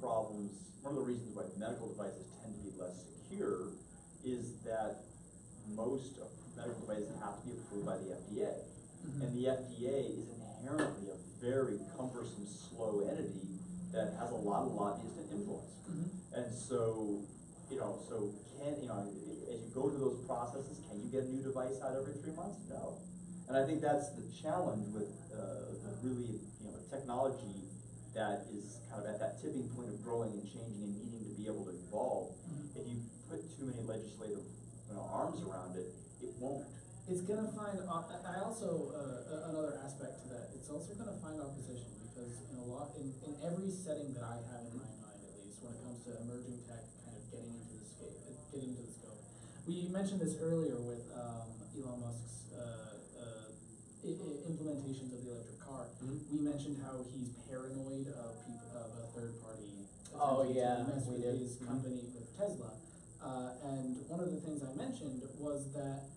reasons why medical devices tend to be less secure is that most of medical devices have to be approved by the FDA. And the FDA is inherently a very cumbersome, slow entity that has a lot of lobbyist influence. And so, as you go through those processes, can you get a new device out every 3 months? No. And I think that's the challenge with really, technology that is kind of at that tipping point of growing and changing and needing to be able to evolve. If you put too many legislative arms around it, it won't. It's gonna find, I also, another aspect to that, it's also gonna find opposition, because in every setting that I have in my mind, at least, when it comes to emerging tech kind of getting into the scope. We mentioned this earlier with Elon Musk's implementations of the electric car. We mentioned how he's paranoid of a third party to mess with his company, with Tesla. And one of the things I mentioned was that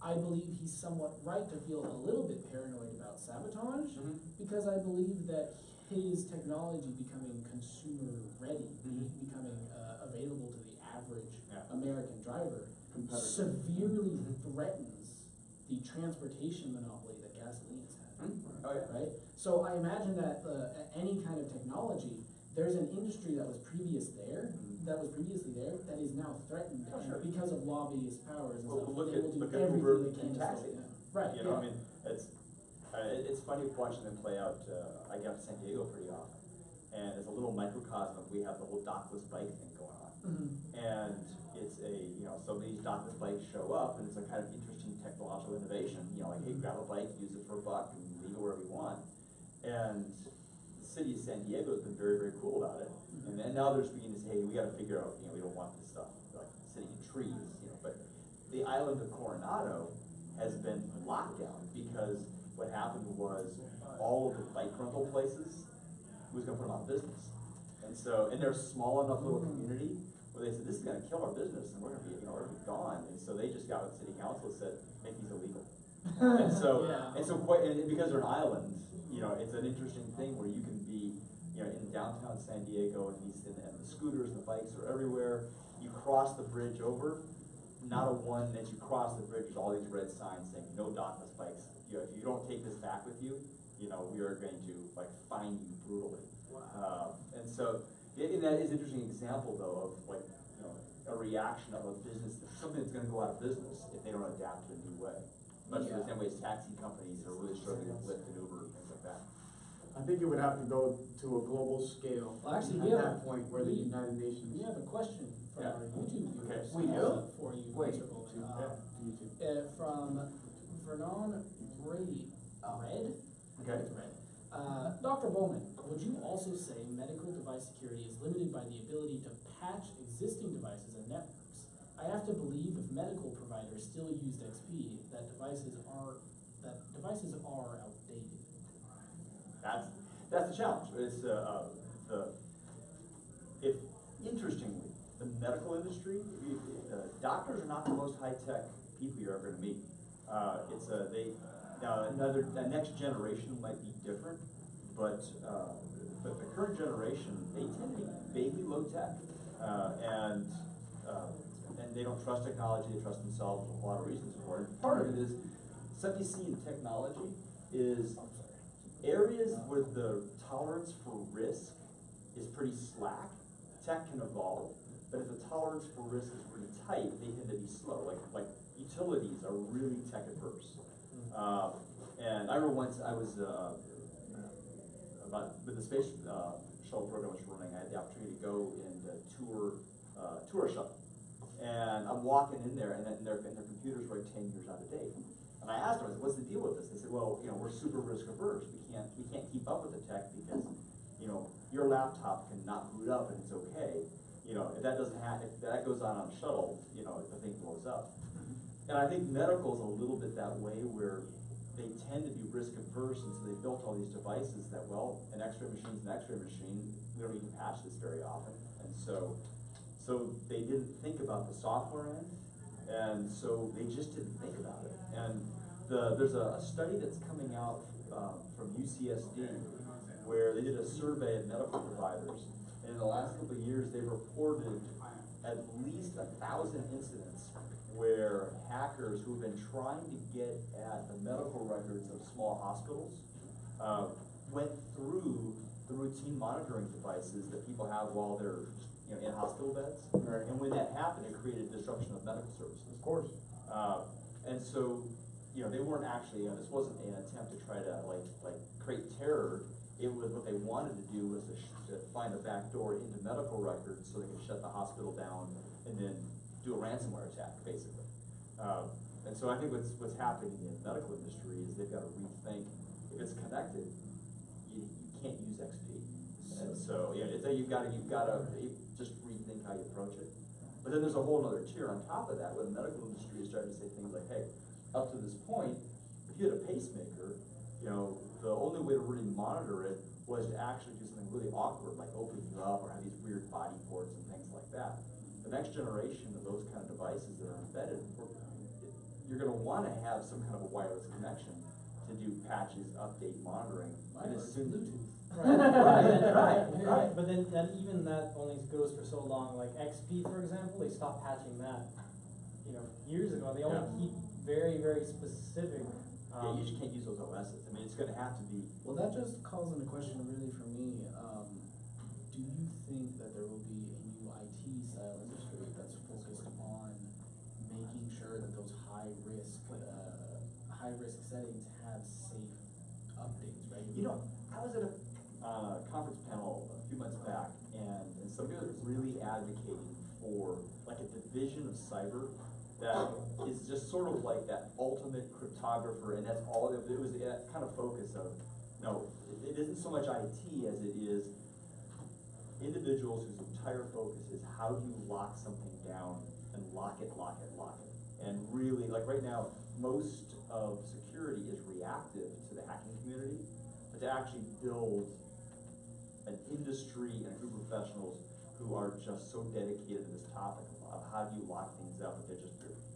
I believe he's somewhat right to feel a little bit paranoid about sabotage, because I believe that his technology becoming consumer ready, becoming available to the average American driver, severely threatens the transportation monopoly that gasoline has had. Right? So I imagine that any kind of technology, there's an industry that was previously there that is now threatened because of lobbyist powers and stuff. Look they at will do Uber everything they and can to taxi. slow it down. Right. I mean, it's funny watching them play out. I get to San Diego pretty often, and it's a little microcosm. We have the whole dockless bike thing going on, and it's some of these dockless bikes show up, and it's a kind of interesting technological innovation. Like, hey, grab a bike, use it for $1, and leave it wherever you want. And the city of San Diego has been very, very cool about it. And then now they're beginning to say, hey, we got to figure out, we don't want this stuff like sitting in trees, But the island of Coronado has been locked down because what happened was all of the bike rental places was going to put them out of business. And so, and they're a small enough little community where they said, this is going to kill our business and we're going to be, we're going to be gone. And so they just got with city council and said, make these illegal. And so, because they're an island, it's an interesting thing where you can be, in downtown San Diego, and the scooters and the bikes are everywhere. You cross the bridge over, not a one, as you cross the bridge, there's all these red signs saying no dockless bikes. If you don't take this back with you, we are going to fine you brutally. And so, and that is an interesting example though of a reaction of a business, something that's gonna go out of business if they don't adapt to a new way. Much the same way as taxi companies are really struggling with Lyft and Uber and things like that. I think it would have to go to a global scale. Well, actually, at we have that point where the we- United Nations. We have a question from Yeah. our YouTube viewers. Okay. We do? For you, Wait. Mr. Bowman. YouTube. From Vernon Red. Okay. Dr. Bowman, would you also say medical device security is limited by the ability to patch existing devices and networks? I have to believe if medical providers still used XP, that devices are outdated. That's the challenge. It's if interestingly, the medical industry, doctors are not the most high tech people you're ever going to meet. The next generation might be different, but the current generation, they tend to be vaguely low tech, and they don't trust technology. They trust themselves for a lot of reasons for it. Part of it is something you see in technology is areas where the tolerance for risk is pretty slack. Tech can evolve, but if the tolerance for risk is pretty tight, they tend to be slow. Like utilities are really tech adverse. And I remember once I was with the space shuttle program was running, I had the opportunity to go and tour a shuttle. And I'm walking in there, and their computers were like 10 years out of date. And I asked them, I said, "What's the deal with this?" They said, "Well, we're super risk averse. We can't keep up with the tech because, your laptop cannot boot up and it's okay. If that doesn't happen, if that goes on a shuttle, the thing blows up." And I think medical is a little bit that way, where they tend to be risk averse, and so they built all these devices that, well, an X-ray machine's an X-ray machine. We don't need to patch this very often, and so they didn't think about the software end, and so they just didn't think about it. And there's a study that's coming out from UCSD where they did a survey of medical providers, and in the last couple of years they reported at least 1,000 incidents where hackers who have been trying to get at the medical records of small hospitals went through the routine monitoring devices that people have while they're in hospital beds. Right. And when that happened, it created disruption of medical services. Of course. And so, they weren't actually, this wasn't an attempt to try to create terror. It was what they wanted to do was to find a back door into medical records so they could shut the hospital down and then do a ransomware attack, basically. And so I think what's happening in the medical industry is they've got to rethink, if it's connected, you can't use XP. And so you've got to just rethink how you approach it. But then there's a whole other tier on top of that, where the medical industry is starting to say things like, hey, up to this point, if you had a pacemaker, the only way to really monitor it was to actually do something really awkward, like open you up or have these weird body ports and things like that. The next generation of those kind of devices that are embedded, you're going to want to have some kind of a wireless connection to do patches, update, monitoring. And as soon Bluetooth. Right. But then even that only goes for so long. Like XP, for example, they stopped patching that, years ago. They only keep very, very specific. you just can't use those OSs. I mean, it's going to have to be. Well, that just calls into question really for me. Do you think that there will be a new IT style industry that's focused on making sure that those high risk settings have safe updates, right? I was at a conference panel a few months back, and somebody was really advocating for like a division of cyber that is just sort of like that ultimate cryptographer, and that's all. It was that kind of focus of, it isn't so much IT as it is individuals whose entire focus is how do you lock something down and lock it. And really, like right now, most of security is reactive to the hacking community, but to actually build an industry and a group of professionals who are just so dedicated to this topic of how do you lock things up, but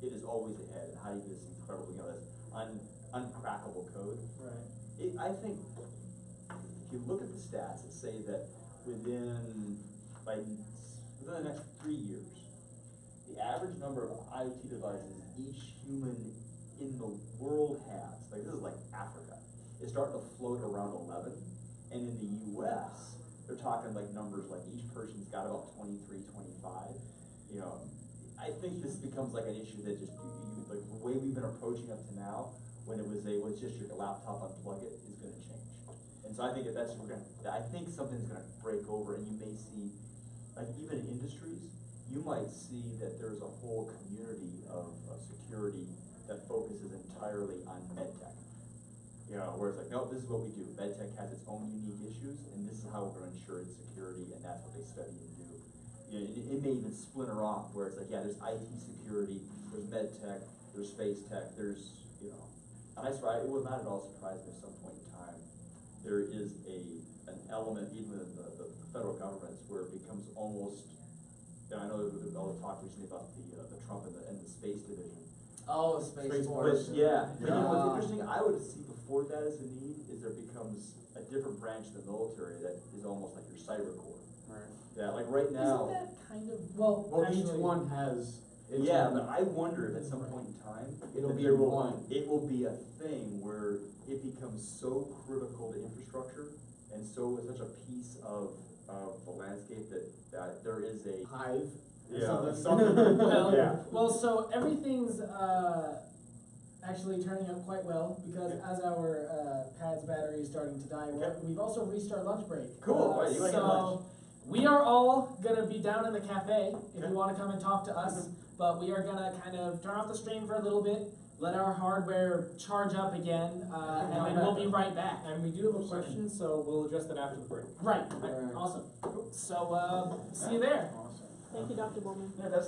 it is always ahead, and how do you do this incredible, this uncrackable code. Right. I think if you look at the stats that say that within the next 3 years, the average number of IoT devices each human in the world has, this is like Africa, is starting to float around 11, and in the US, they're talking like numbers like each person's got about 23, 25, I think this becomes like an issue that just, like the way we've been approaching up to now, when it was well, it's just your laptop, unplug it, is gonna change. And so I think I think something's gonna break over, and you may see, like even in industries, you might see that there's a whole community of security that focuses entirely on medtech. You know, where it's like, nope, this is what we do. MedTech has its own unique issues, and this is how we're going to ensure its security, and that's what they study and do. You know, it may even splinter off, where it's like, yeah, there's IT security, there's MedTech, there's space tech, there's, you know, and I swear, it will not at all surprise me at some point in time. There is an element, even in the federal governments, where it becomes almost, and I know there was all the talk recently about the Trump and the space division. Oh, Space Force. But yeah, but you know what's interesting? I would see before that as a need is there becomes a different branch of the military that is almost like your cyber corps. Right. Yeah, like right now. Isn't that kind of, well, Each actually, one has its Yeah, own. but I wonder if at some point in time It'll that be there will, one. it will be a thing where it becomes so critical to infrastructure and so such a piece of the landscape that there is a Hive. Yeah. Something. well, Yeah. well, so everything's actually turning out quite well because as our pad's battery is starting to die, we've also reached our lunch break. Cool. Right, you like so lunch. we are all gonna be down in the cafe if you want to come and talk to us. But we are gonna kind of turn off the stream for a little bit, let our hardware charge up again, and then we'll be right back. And we do have a question, so we'll address that after the break. Right. Right. Awesome. So see you there. Awesome. Thank you, Dr. Bowman. Yeah, that's